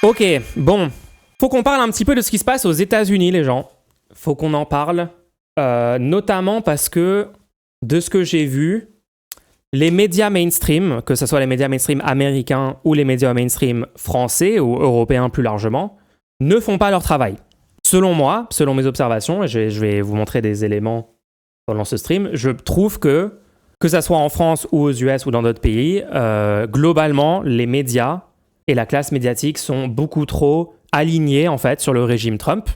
Ok, bon. Faut qu'on parle un petit peu de ce qui se passe aux États-Unis, les gens. Faut qu'on en parle. Notamment parce que, de ce que j'ai vu, les médias mainstream, que ce soit les médias mainstream américains ou les médias mainstream français ou européens plus largement, ne font pas leur travail. Selon moi, selon mes observations, et je vais vous montrer des éléments pendant ce stream, je trouve que ça soit en France ou aux US ou dans d'autres pays, globalement, les médias et la classe médiatique sont beaucoup trop alignés, en fait, sur le régime Trump.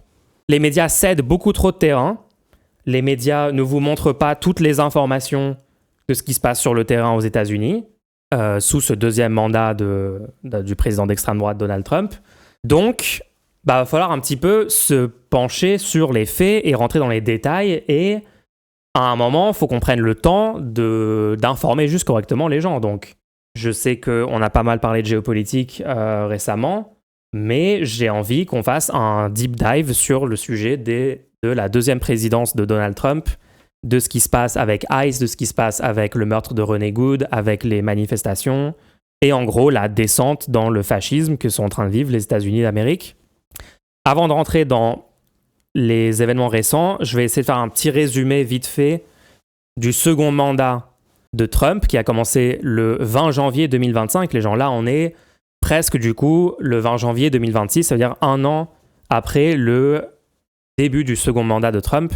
Les médias cèdent beaucoup trop de terrain. Les médias ne vous montrent pas toutes les informations de ce qui se passe sur le terrain aux États-Unis, sous ce deuxième mandat du président d'extrême droite Donald Trump. Donc, va falloir un petit peu se pencher sur les faits et rentrer dans les détails. Et à un moment, il faut qu'on prenne le temps d'informer juste correctement les gens. Donc, je sais qu'on a pas mal parlé de géopolitique récemment, mais j'ai envie qu'on fasse un deep dive sur le sujet de la deuxième présidence de Donald Trump, de ce qui se passe avec ICE, de ce qui se passe avec le meurtre de René Good, avec les manifestations, et en gros la descente dans le fascisme que sont en train de vivre les États-Unis d'Amérique. Avant de rentrer dans les événements récents, je vais essayer de faire un petit résumé vite fait du second mandat de Trump qui a commencé le 20 janvier 2025. Les gens, là, on est presque du coup le 20 janvier 2026, ça veut dire un an après le début du second mandat de Trump.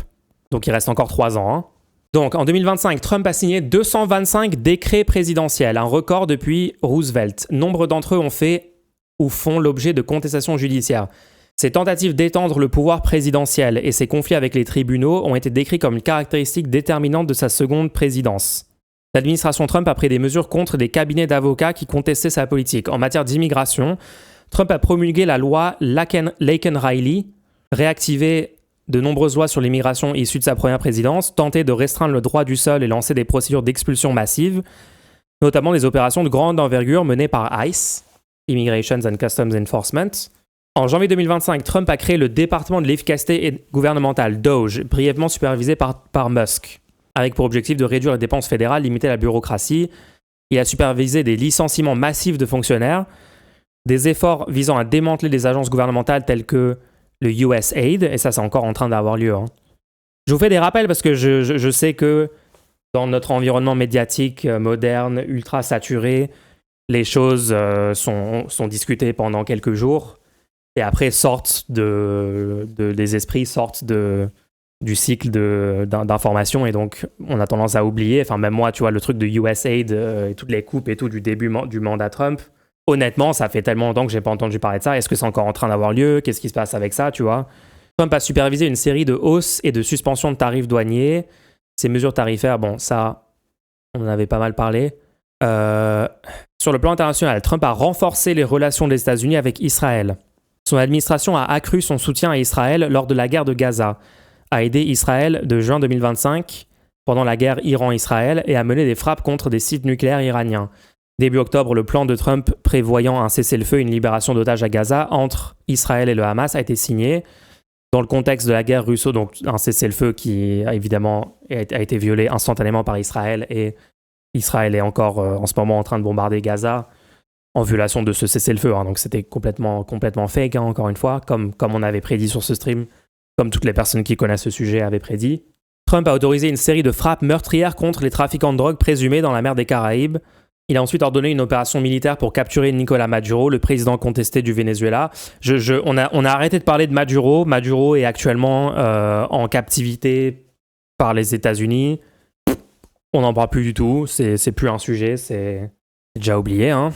Donc il reste encore 3 ans. Hein. Donc en 2025, Trump a signé 225 décrets présidentiels, un record depuis Roosevelt. Nombre d'entre eux ont fait ou font l'objet de contestations judiciaires. Ces tentatives d'étendre le pouvoir présidentiel et ses conflits avec les tribunaux ont été décrits comme une caractéristique déterminante de sa seconde présidence. L'administration Trump a pris des mesures contre des cabinets d'avocats qui contestaient sa politique. En matière d'immigration, Trump a promulgué la loi Laken-Riley, réactivé de nombreuses lois sur l'immigration issues de sa première présidence, tenté de restreindre le droit du sol et lancer des procédures d'expulsion massive, notamment des opérations de grande envergure menées par ICE, Immigration and Customs Enforcement. En janvier 2025, Trump a créé le département de l'efficacité gouvernementale, DOGE, brièvement supervisé par Musk, avec pour objectif de réduire les dépenses fédérales, limiter la bureaucratie. Il a supervisé des licenciements massifs de fonctionnaires, des efforts visant à démanteler des agences gouvernementales telles que le USAID, et ça c'est encore en train d'avoir lieu. Hein. Je vous fais des rappels parce que je sais que dans notre environnement médiatique moderne, ultra saturé, les choses sont discutées pendant quelques jours, et après les esprits sortent du cycle d'information, et donc on a tendance à oublier, enfin même moi, tu vois, le truc de USAID et toutes les coupes et tout du début du mandat Trump, honnêtement, ça fait tellement longtemps que j'ai pas entendu parler de ça. Est-ce que c'est encore en train d'avoir lieu? Qu'est-ce qui se passe avec ça, tu vois? Trump a supervisé une série de hausses et de suspensions de tarifs douaniers. Ces mesures tarifaires, bon, ça, on en avait pas mal parlé. Sur le plan international, Trump a renforcé les relations des États-Unis avec Israël. Son administration a accru son soutien à Israël lors de la guerre de Gaza, a aidé Israël de juin 2025 pendant la guerre Iran-Israël et a mené des frappes contre des sites nucléaires iraniens. Début octobre, le plan de Trump prévoyant un cessez-le-feu et une libération d'otages à Gaza entre Israël et le Hamas a été signé. Dans le contexte de la guerre russo, donc un cessez-le-feu qui évidemment a été violé instantanément par Israël, et Israël est encore en ce moment en train de bombarder Gaza en violation de ce cessez-le-feu. Hein. Donc c'était complètement fake, hein, encore une fois, comme on avait prédit sur ce stream, comme toutes les personnes qui connaissent ce sujet avaient prédit. Trump a autorisé une série de frappes meurtrières contre les trafiquants de drogue présumés dans la mer des Caraïbes. Il a ensuite ordonné une opération militaire pour capturer Nicolás Maduro, le président contesté du Venezuela. On a arrêté de parler de Maduro. Maduro est actuellement en captivité par les États-Unis. On n'en parle plus du tout. C'est plus un sujet. C'est déjà oublié. Hein.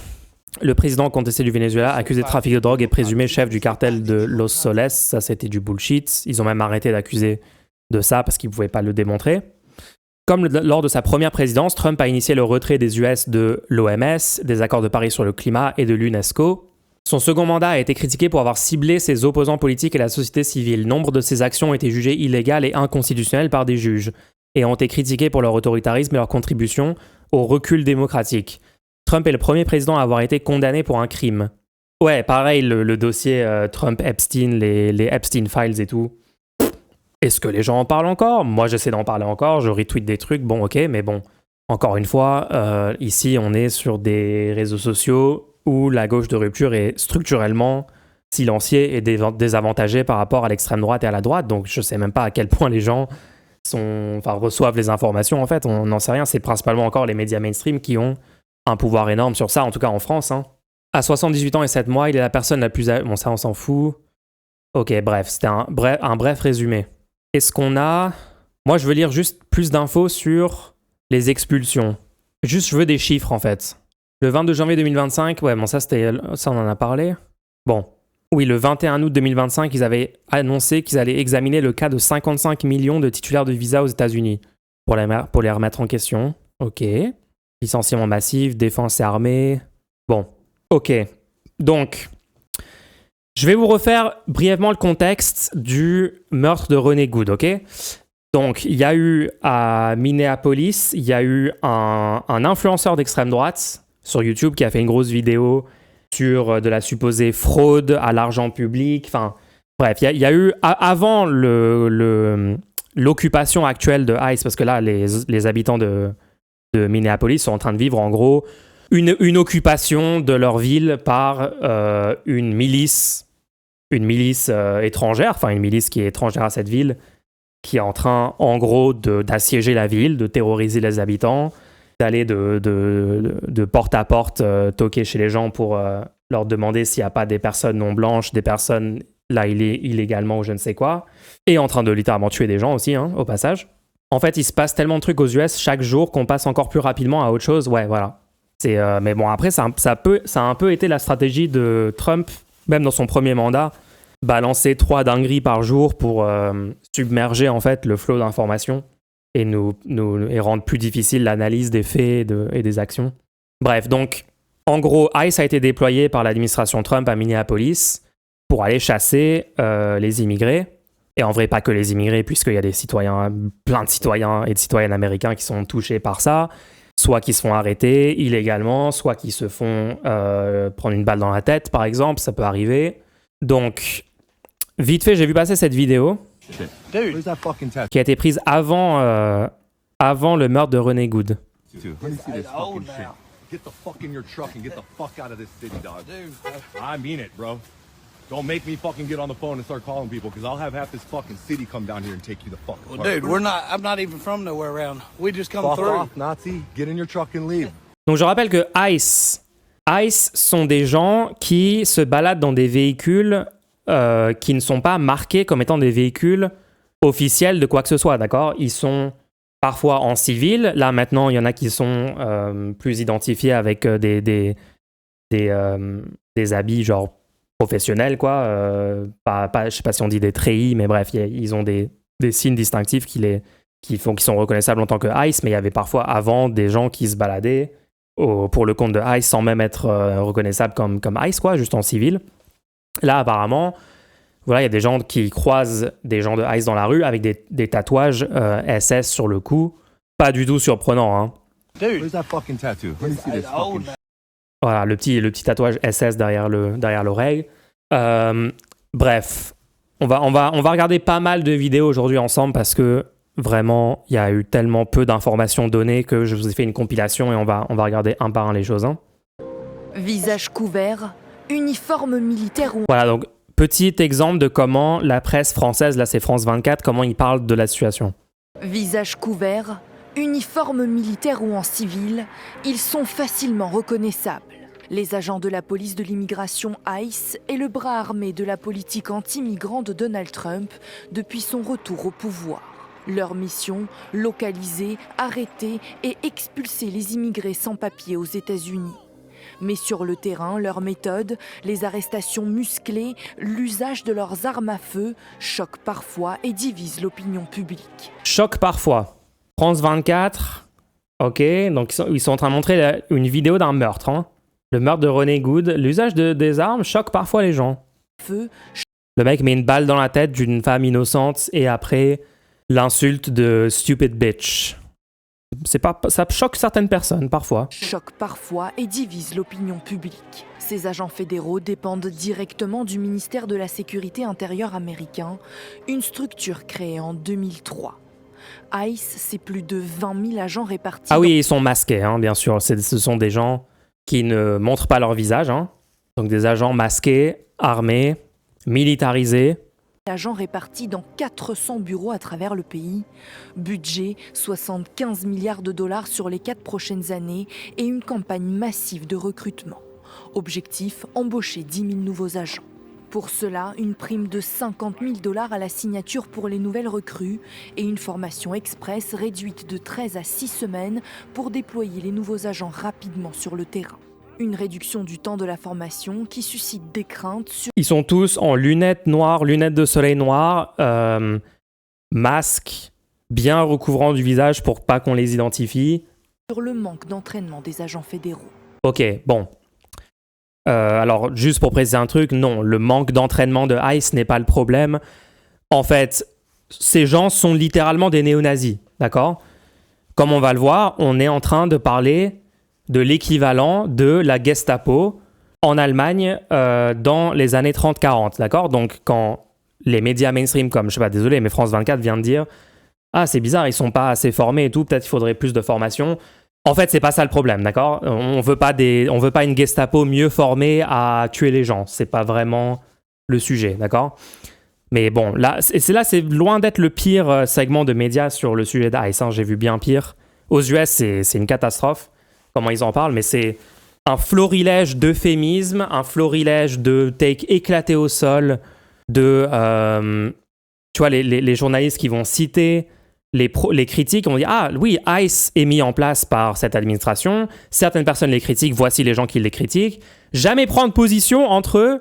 Le président contesté du Venezuela, accusé de trafic de drogue et présumé chef du cartel de Los Soles. Ça, c'était du bullshit. Ils ont même arrêté d'accuser de ça parce qu'ils ne pouvaient pas le démontrer. Comme lors de sa première présidence, Trump a initié le retrait des US de l'OMS, des accords de Paris sur le climat et de l'UNESCO. Son second mandat a été critiqué pour avoir ciblé ses opposants politiques et la société civile. Nombre de ses actions ont été jugées illégales et inconstitutionnelles par des juges et ont été critiquées pour leur autoritarisme et leur contribution au recul démocratique. Trump est le premier président à avoir été condamné pour un crime. Ouais, pareil, le dossier Trump-Epstein, les Epstein Files et tout. Est-ce que les gens en parlent encore? Moi, j'essaie d'en parler encore, je retweet des trucs, bon, ok, mais bon, encore une fois, ici, on est sur des réseaux sociaux où la gauche de rupture est structurellement silenciés et désavantagés par rapport à l'extrême droite et à la droite. Donc je sais même pas à quel point les gens reçoivent les informations, en fait. On n'en sait rien. C'est principalement encore les médias mainstream qui ont un pouvoir énorme sur ça, en tout cas en France. Hein. À 78 ans et 7 mois, il est la personne la plus... Bon, ça, on s'en fout. Ok, bref, c'était un bref résumé. Est-ce qu'on a... Moi, je veux lire juste plus d'infos sur les expulsions. Juste, je veux des chiffres, en fait. Le 22 janvier 2025, ouais, bon, ça, on en a parlé. Bon, oui, le 21 août 2025, ils avaient annoncé qu'ils allaient examiner le cas de 55 millions de titulaires de visa aux États-Unis pour les remettre en question. Ok. Licenciement massif, défense et armée. Bon, ok. Donc, je vais vous refaire brièvement le contexte du meurtre de René Good, ok? Donc, il y a eu à Minneapolis, il y a eu un influenceur d'extrême droite sur YouTube qui a fait une grosse vidéo sur de la supposée fraude à l'argent public. Enfin, bref, il y a eu, avant l'occupation actuelle de ICE, parce que là, les habitants de Minneapolis sont en train de vivre, en gros, une occupation de leur ville par une milice étrangère, enfin une milice qui est étrangère à cette ville, qui est en train, en gros, d'assiéger la ville, de terroriser les habitants, d'aller de porte à porte toquer chez les gens pour leur demander s'il n'y a pas des personnes non blanches, des personnes là illégalement ou je ne sais quoi, et en train de littéralement tuer des gens aussi, hein, au passage. En fait, il se passe tellement de trucs aux US chaque jour qu'on passe encore plus rapidement à autre chose. Ouais, voilà. Mais bon, après, ça a un peu été la stratégie de Trump, même dans son premier mandat, balancer 3 dingueries par jour pour submerger en fait le flot d'informations et et rendre plus difficile l'analyse des faits et des actions. Bref, donc, en gros, ICE a été déployé par l'administration Trump à Minneapolis pour aller chasser les immigrés. Et en vrai, pas que les immigrés, puisqu'il y a plein de citoyens et de citoyennes américains qui sont touchés par ça, soit qui se font arrêter illégalement, soit qui se font prendre une balle dans la tête, par exemple, ça peut arriver. Donc, vite fait, j'ai vu passer cette vidéo qui a été prise avant le meurtre de René Good. Get the fuck in your truck and get the fuck out of this city, dog. I mean it, bro. Don't make me fucking get on the phone and start calling people, because I'll have half this fucking city come down here and take you the fuck apart. Well, dude, I'm not even from nowhere around. We just come Fuck through. off, Nazi. Get in your truck and leave. Donc je rappelle que ICE sont des gens qui se baladent dans des véhicules qui ne sont pas marqués comme étant des véhicules officiels de quoi que ce soit, d'accord? Ils sont parfois en civil. Là, maintenant, il y en a qui sont plus identifiés avec des habits genre professionnels, quoi. Je sais pas si on dit des treillis, mais bref, ils ont des signes distinctifs qui sont reconnaissables en tant que ICE, mais il y avait parfois avant des gens qui se baladaient pour le compte de ICE sans même être reconnaissables comme ICE, quoi, juste en civil. Là, apparemment, voilà, il y a des gens qui croisent des gens de ICE dans la rue avec des tatouages SS sur le cou. Pas du tout surprenant, hein. Dude, Where's that fucking tattoo? Let me see this fucking shit. Voilà, le petit tatouage SS derrière l'oreille. Bref, on va regarder pas mal de vidéos aujourd'hui ensemble parce que vraiment, il y a eu tellement peu d'informations données que je vous ai fait une compilation et on va regarder un par un les choses. Hein. Visage couvert, uniforme militaire ou... Voilà, donc petit exemple de comment la presse française, là c'est France 24, comment ils parlent de la situation. Visage couvert, uniforme militaire ou en civil, ils sont facilement reconnaissables. Les agents de la police de l'immigration ICE est le bras armé de la politique anti-migrant de Donald Trump depuis son retour au pouvoir. Leur mission, localiser, arrêter et expulser les immigrés sans papier aux États-Unis. Mais sur le terrain, leur méthode, les arrestations musclées, l'usage de leurs armes à feu, choquent parfois et divisent l'opinion publique. Choc parfois. France 24, ok, donc ils sont en train de montrer une vidéo d'un meurtre. Hein. Le meurtre de René Good, l'usage des armes choque parfois les gens. Feu, Le mec met une balle dans la tête d'une femme innocente et après l'insulte de stupid bitch. Ça choque certaines personnes parfois. choquent parfois et divisent l'opinion publique. Ces agents fédéraux dépendent directement du ministère de la Sécurité intérieure américain, une structure créée en 2003. ICE, c'est plus de 20 000 agents répartis. Ah oui, ils sont masqués, hein, bien sûr. Ce sont des gens qui ne montrent pas leur visage. Hein. Donc des agents masqués, armés, militarisés. Agents répartis dans 400 bureaux à travers le pays. Budget 75 milliards de dollars sur les 4 prochaines années et une campagne massive de recrutement. Objectif, embaucher 10 000 nouveaux agents. Pour cela, une prime de 50 000 dollars à la signature pour les nouvelles recrues et une formation express réduite de 13 à 6 semaines pour déployer les nouveaux agents rapidement sur le terrain. Une réduction du temps de la formation qui suscite des craintes sur... Ils sont tous en lunettes noires, lunettes de soleil noires, masques bien recouvrant du visage pour pas qu'on les identifie. Sur le manque d'entraînement des agents fédéraux. Ok, bon. Alors, juste pour préciser un truc, non, le manque d'entraînement de ICE n'est pas le problème. En fait, ces gens sont littéralement des néo-nazis, d'accord? Comme on va le voir, on est en train de parler de l'équivalent de la Gestapo en Allemagne dans les années 30-40, d'accord? Donc, quand les médias mainstream comme, je sais pas, désolé, mais France 24 vient de dire « Ah, c'est bizarre, ils sont pas assez formés et tout, peut-être il faudrait plus de formation », en fait, c'est pas ça le problème, d'accord? On veut pas une Gestapo mieux formée à tuer les gens. C'est pas vraiment le sujet, d'accord? Mais bon, là, c'est loin d'être le pire segment de médias sur le sujet d'ICE. Hein. J'ai vu bien pire. Aux US, c'est une catastrophe, comment ils en parlent, mais c'est un florilège d'euphémismes, un florilège de takes éclatés au sol, de... tu vois, les journalistes qui vont citer... Les critiques, on dit « Ah oui, ICE est mis en place par cette administration. Certaines personnes les critiquent, voici les gens qui les critiquent. » Jamais prendre position entre eux.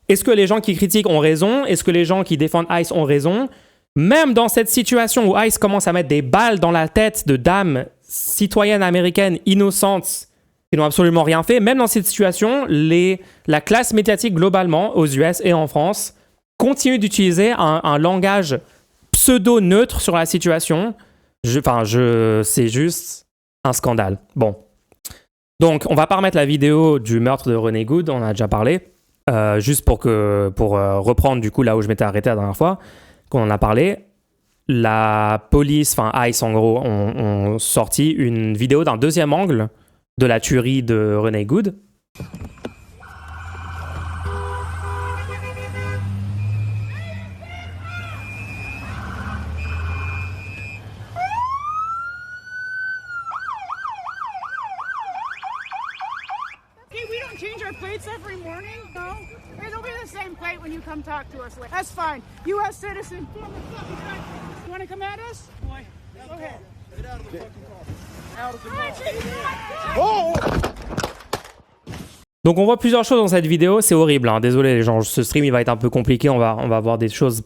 Est-ce que les gens qui critiquent ont raison? Est-ce que les gens qui défendent ICE ont raison? Même dans cette situation où ICE commence à mettre des balles dans la tête de dames citoyennes américaines innocentes qui n'ont absolument rien fait, même dans cette situation, la classe médiatique globalement, aux US et en France, continue d'utiliser un langage pseudo-neutre sur la situation. C'est juste un scandale. Bon. Donc, on va pas remettre la vidéo du meurtre de Renee Good, on en a déjà parlé. Juste pour reprendre du coup là où je m'étais arrêté la dernière fois, qu'on en a parlé. La police, ICE en gros, ont sorti une vidéo d'un deuxième angle de la tuerie de Renee Good. Every morning, no? It'll be the same plate when you come talk to us. That's fine. U.S. citizen. You want to come at us? Boy, go ahead. Get out of the fucking car. Out of the car. Donc on voit plusieurs choses dans cette vidéo, c'est horrible. Hein. Désolé les gens, ce stream il va être un peu compliqué. On va voir des choses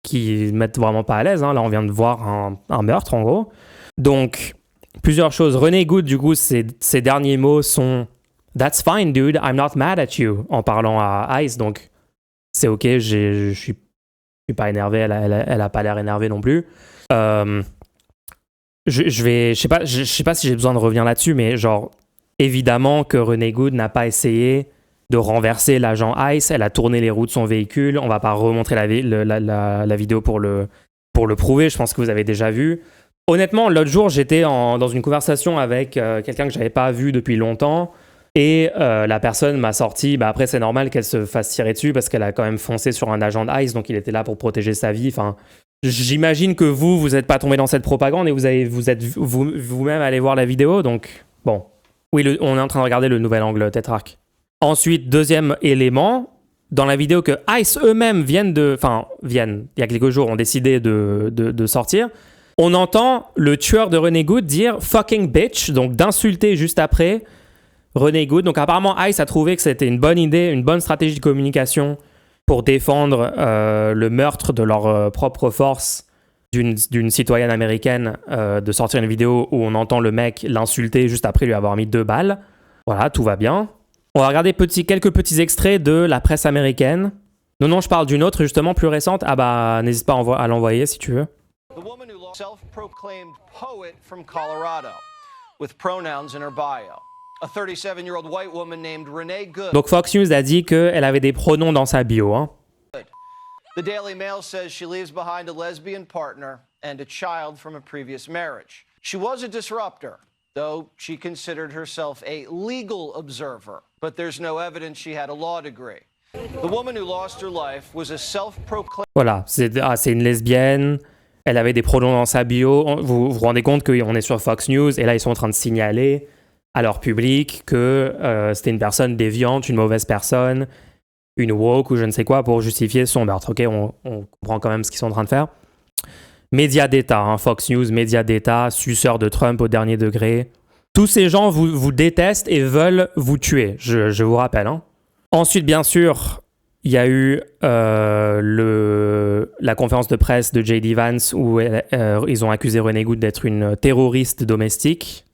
qui mettent vraiment pas à l'aise. Hein. Là on vient de voir un meurtre en gros. Donc plusieurs choses. Renee Good du coup ses derniers mots sont That's fine, dude. I'm not mad at you. En parlant à ICE, donc c'est ok. Je suis pas énervé. Elle a pas l'air énervée non plus. Je sais pas si j'ai besoin de revenir là-dessus, mais genre évidemment que Renee Good n'a pas essayé de renverser l'agent ICE. Elle a tourné les roues de son véhicule. On va pas remontrer la vidéo pour le prouver. Je pense que vous avez déjà vu. Honnêtement, l'autre jour, j'étais dans une conversation avec quelqu'un que j'avais pas vu depuis longtemps. Et la personne m'a sorti, après c'est normal qu'elle se fasse tirer dessus parce qu'elle a quand même foncé sur un agent d'ICE, donc il était là pour protéger sa vie. Enfin, j'imagine que vous n'êtes pas tombé dans cette propagande et vous êtes vous-même allé voir la vidéo, donc bon. Oui, on est en train de regarder le nouvel angle Tetrarch. Ensuite, deuxième élément, dans la vidéo que ICE eux-mêmes il y a quelques jours, ont décidé de sortir, on entend le tueur de Renee Good dire « fucking bitch », donc d'insulter juste après Renee Good. Donc apparemment ICE a trouvé que c'était une bonne idée, une bonne stratégie de communication pour défendre le meurtre de leur propre force d'une citoyenne américaine, de sortir une vidéo où on entend le mec l'insulter juste après lui avoir mis 2 balles. Voilà, tout va bien. On va regarder quelques petits extraits de la presse américaine. Non, je parle d'une autre justement plus récente. N'hésite pas à l'envoyer si tu veux. The woman who self-proclaimed poet from Colorado with pronouns in her bio. A 37-year-old white woman named Renee Good. Donc Fox News a dit qu'elle avait des pronoms dans sa bio. Hein. The Daily Mail says she leaves behind a lesbian partner and a child from a previous marriage. She was a disruptor, though she considered herself a legal observer. But there's no evidence she had a law degree. The woman who lost her life was a self-proclaimed... Voilà, c'est une lesbienne, elle avait des pronoms dans sa bio. Vous vous rendez compte qu'on est sur Fox News et là ils sont en train de signaler à leur public que c'était une personne déviante, une mauvaise personne, une woke ou je ne sais quoi pour justifier son meurtre. Ok, on comprend quand même ce qu'ils sont en train de faire. Médias d'État, hein, Fox News, médias d'État, suceurs de Trump au dernier degré. Tous ces gens vous détestent et veulent vous tuer, je vous rappelle. Hein. Ensuite, bien sûr, il y a eu la conférence de presse de J.D. Vance où ils ont accusé Renee Good d'être une terroriste domestique.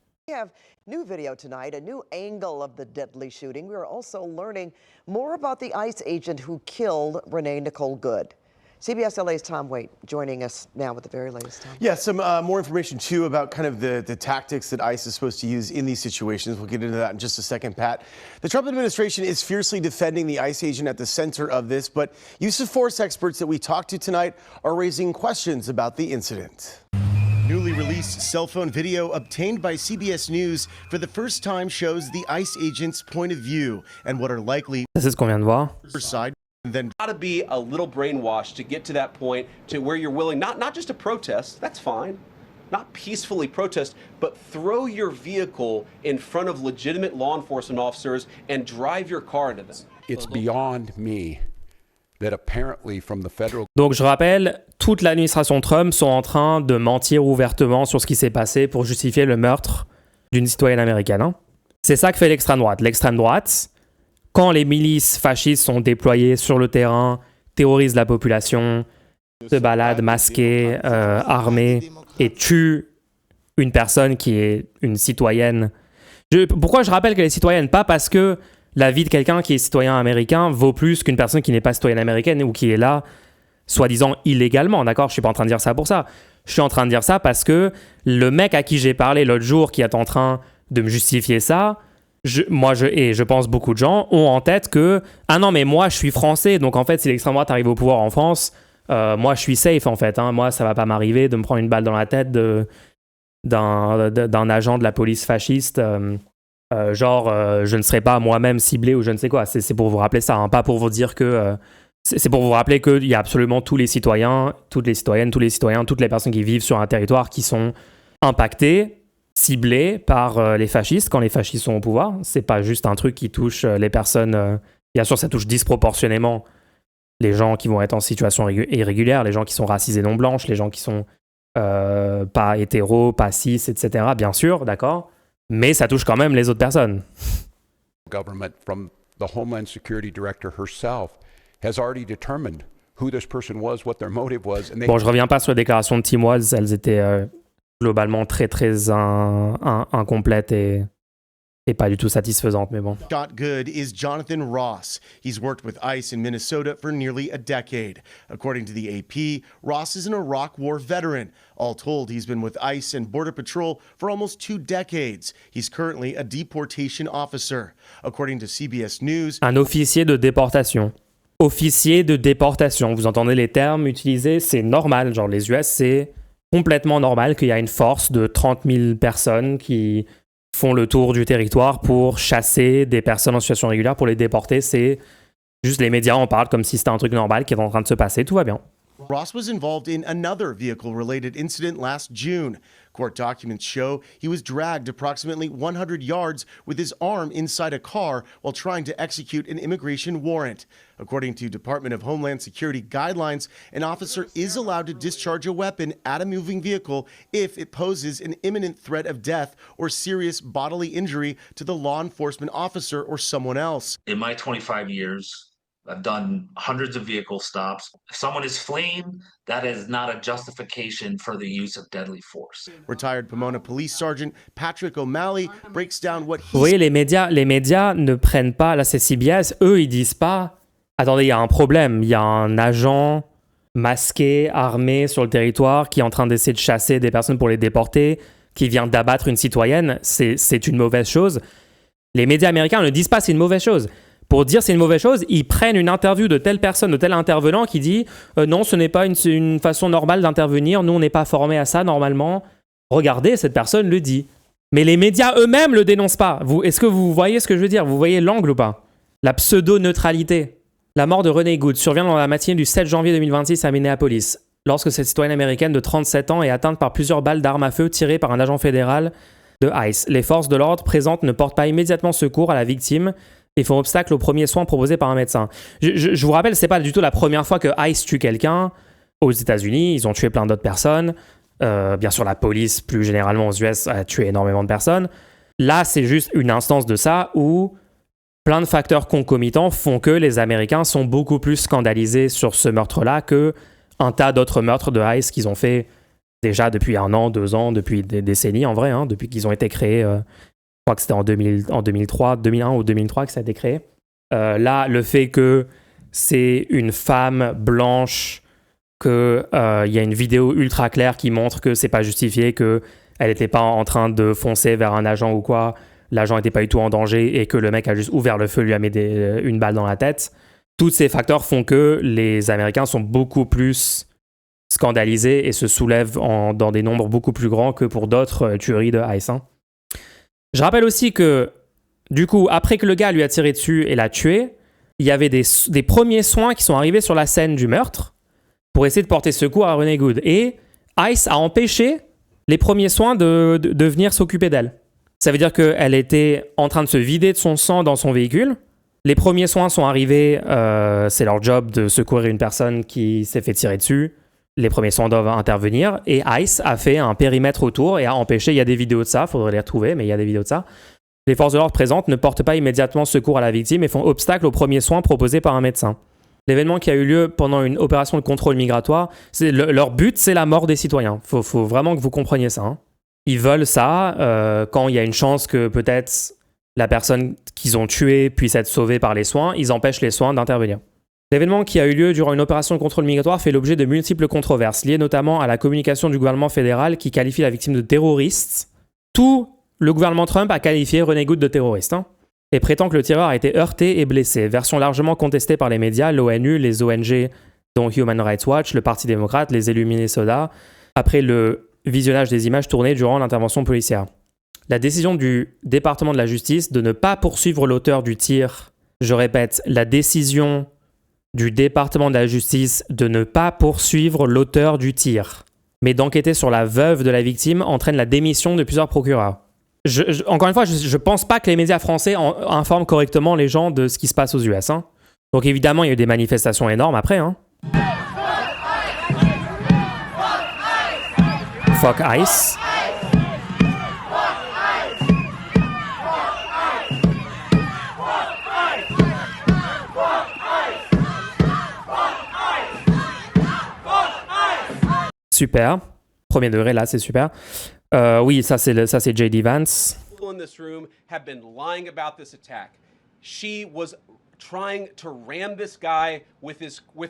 New video tonight, a new angle of the deadly shooting. We are also learning more about the ICE agent who killed Renee Nicole Good. CBS LA's Tom Waite joining us now with the very latest. Tom. Yeah, some more information too about kind of the tactics that ICE is supposed to use in these situations. We'll get into that in just a second, Pat. The Trump administration is fiercely defending the ICE agent at the center of this, but use of force experts that we talked to tonight are raising questions about the incident. Newly released cell phone video obtained by CBS News for the first time shows the ICE agent's point of view and what are likely C'est ce qu'on vient de voir. side. Then Got to be a little brainwashed to get to that point to where you're willing not just to protest, that's fine, not peacefully protest, but throw your vehicle in front of legitimate law enforcement officers and drive your car into them. It's beyond me that apparently from the federal... Donc je rappelle, toute l'administration Trump sont en train de mentir ouvertement sur ce qui s'est passé pour justifier le meurtre d'une citoyenne américaine. Hein. C'est ça que fait l'extrême droite. L'extrême droite, quand les milices fascistes sont déployées sur le terrain, terrorisent la population, se baladent masqués, armés, et tuent une personne qui est une citoyenne. Pourquoi je rappelle qu'elle est citoyenne ? Pas parce que la vie de quelqu'un qui est citoyen américain vaut plus qu'une personne qui n'est pas citoyenne américaine ou qui est là, soi-disant illégalement, d'accord ? Je suis pas en train de dire ça pour ça. Je suis en train de dire ça parce que le mec à qui j'ai parlé l'autre jour qui est en train de me justifier ça, je pense beaucoup de gens ont en tête que « Ah non, mais moi, je suis français, donc en fait, si l'extrême droite arrive au pouvoir en France, moi, je suis safe, en fait. Hein. Moi, ça va pas m'arriver de me prendre une balle dans la tête d'un agent de la police fasciste. Je ne serai pas moi-même ciblé ou je ne sais quoi. » C'est pour vous rappeler ça, hein, pas pour vous dire que... c'est pour vous rappeler qu'il y a absolument tous les citoyens, toutes les citoyennes, tous les citoyens, toutes les personnes qui vivent sur un territoire qui sont impactés, ciblés par les fascistes quand les fascistes sont au pouvoir. C'est pas juste un truc qui touche les personnes... bien sûr, ça touche disproportionnément les gens qui vont être en situation irrégulière, les gens qui sont racisés non blanches, les gens qui sont pas hétéros, pas cis, etc. Bien sûr, d'accord. Mais ça touche quand même les autres personnes. Government from the Homeland Security Director herself has already determined who this person was, what their motive was. And they... Bon, je reviens pas sur les déclarations de Tim Walz, elles étaient globalement très incomplètes et pas du tout satisfaisantes, mais bon. Scott Good is Jonathan Ross. He's worked with ICE in Minnesota for nearly a decade. According to the AP, Ross is an Iraq War veteran. All told, he's been with ICE and Border Patrol for almost 2 decades. He's currently a deportation officer. According to CBS News, un officier de déportation. Officier de déportation, vous entendez les termes utilisés, c'est normal. Genre les US, c'est complètement normal qu'il y a une force de 30 000 personnes qui font le tour du territoire pour chasser des personnes en situation régulière, pour les déporter. C'est juste les médias en parlent comme si c'était un truc normal qui est en train de se passer. Tout va bien. Ross was involved in another vehicle-related incident last June. Court documents show he was dragged approximately 100 yards with his arm inside a car while trying to execute an immigration warrant. According to Department of Homeland Security guidelines, an officer is allowed to discharge a weapon at a moving vehicle if it poses an imminent threat of death or serious bodily injury to the law enforcement officer or someone else. In my 25 years, I've done hundreds of vehicle stops. If someone is fleeing, that is not a justification for the use of deadly force. Retired Pomona Police Sergeant Patrick O'Malley breaks down what Vous voyez, les médias ne prennent pas, là c'est CBS, eux ils disent pas, attendez, il y a un problème, il y a un agent masqué, armé sur le territoire qui est en train d'essayer de chasser des personnes pour les déporter, qui vient d'abattre une citoyenne, c'est une mauvaise chose. Les médias américains ne disent pas c'est une mauvaise chose. Pour dire c'est une mauvaise chose, ils prennent une interview de telle personne, de tel intervenant qui dit non, ce n'est pas une façon normale d'intervenir, nous on n'est pas formés à ça normalement. Regardez, cette personne le dit. Mais les médias eux-mêmes le dénoncent pas. Est-ce que vous voyez ce que je veux dire? Vous voyez l'angle ou pas? La pseudo-neutralité. La mort de Renee Good survient dans la matinée du 7 janvier 2026 à Minneapolis, lorsque cette citoyenne américaine de 37 ans est atteinte par plusieurs balles d'armes à feu tirées par un agent fédéral de ICE. Les forces de l'ordre présentes ne portent pas immédiatement secours à la victime et font obstacle aux premiers soins proposés par un médecin. Je vous rappelle, c'est pas du tout la première fois que ICE tue quelqu'un aux États-Unis. Ils ont tué plein d'autres personnes. Bien sûr, la police, plus généralement aux US, a tué énormément de personnes. Là, c'est juste une instance de ça où plein de facteurs concomitants font que les Américains sont beaucoup plus scandalisés sur ce meurtre-là que un tas d'autres meurtres de ICE qu'ils ont fait déjà depuis 1 an, 2 ans, depuis des décennies en vrai, hein, depuis qu'ils ont été créés. Je crois que c'était en 2003, 2001 ou 2003 que ça a été créé. Là, le fait que c'est une femme blanche, qu'il y a une vidéo ultra claire qui montre que c'est pas justifié, qu'elle n'était pas en train de foncer vers un agent ou quoi, l'agent n'était pas du tout en danger et que le mec a juste ouvert le feu, lui a mis une balle dans la tête. Tous ces facteurs font que les Américains sont beaucoup plus scandalisés et se soulèvent dans des nombres beaucoup plus grands que pour d'autres tueries de ICE. Hein. Je rappelle aussi que, du coup, après que le gars lui a tiré dessus et l'a tué, il y avait des premiers soins qui sont arrivés sur la scène du meurtre pour essayer de porter secours à Renee Good. Et ICE a empêché les premiers soins de venir s'occuper d'elle. Ça veut dire qu'elle était en train de se vider de son sang dans son véhicule. Les premiers soins sont arrivés, c'est leur job de secourir une personne qui s'est fait tirer dessus. Les premiers soins doivent intervenir. Et ICE a fait un périmètre autour et a empêché, il y a des vidéos de ça, il faudrait les retrouver, mais il y a des vidéos de ça. Les forces de l'ordre présentes ne portent pas immédiatement secours à la victime et font obstacle aux premiers soins proposés par un médecin. L'événement qui a eu lieu pendant une opération de contrôle migratoire, leur but, c'est la mort des citoyens. Faut vraiment que vous compreniez ça. Hein. Ils veulent ça quand il y a une chance que peut-être la personne qu'ils ont tuée puisse être sauvée par les soins. Ils empêchent les soins d'intervenir. L'événement qui a eu lieu durant une opération de contrôle migratoire fait l'objet de multiples controverses, liées notamment à la communication du gouvernement fédéral qui qualifie la victime de terroriste. Tout le gouvernement Trump a qualifié Renee Good de terroriste. Hein. Et prétend que le tireur a été heurté et blessé. Version largement contestée par les médias, l'ONU, les ONG, dont Human Rights Watch, le Parti démocrate, les élus Minnesota, après le visionnage des images tournées durant l'intervention policière. La décision du département de la justice de ne pas poursuivre l'auteur du tir, je répète, la décision du département de la justice de ne pas poursuivre l'auteur du tir, mais d'enquêter sur la veuve de la victime entraîne la démission de plusieurs procureurs. Encore une fois, je pense pas que les médias français informent correctement les gens de ce qui se passe aux US. Hein. Donc évidemment, il y a eu des manifestations énormes après. Hein. Fuck ICE. Super. Premier degré, là, c'est super. Oui, ça c'est J.D. Vance. People in this room have been lying about this attack. She was trying to ram this guy with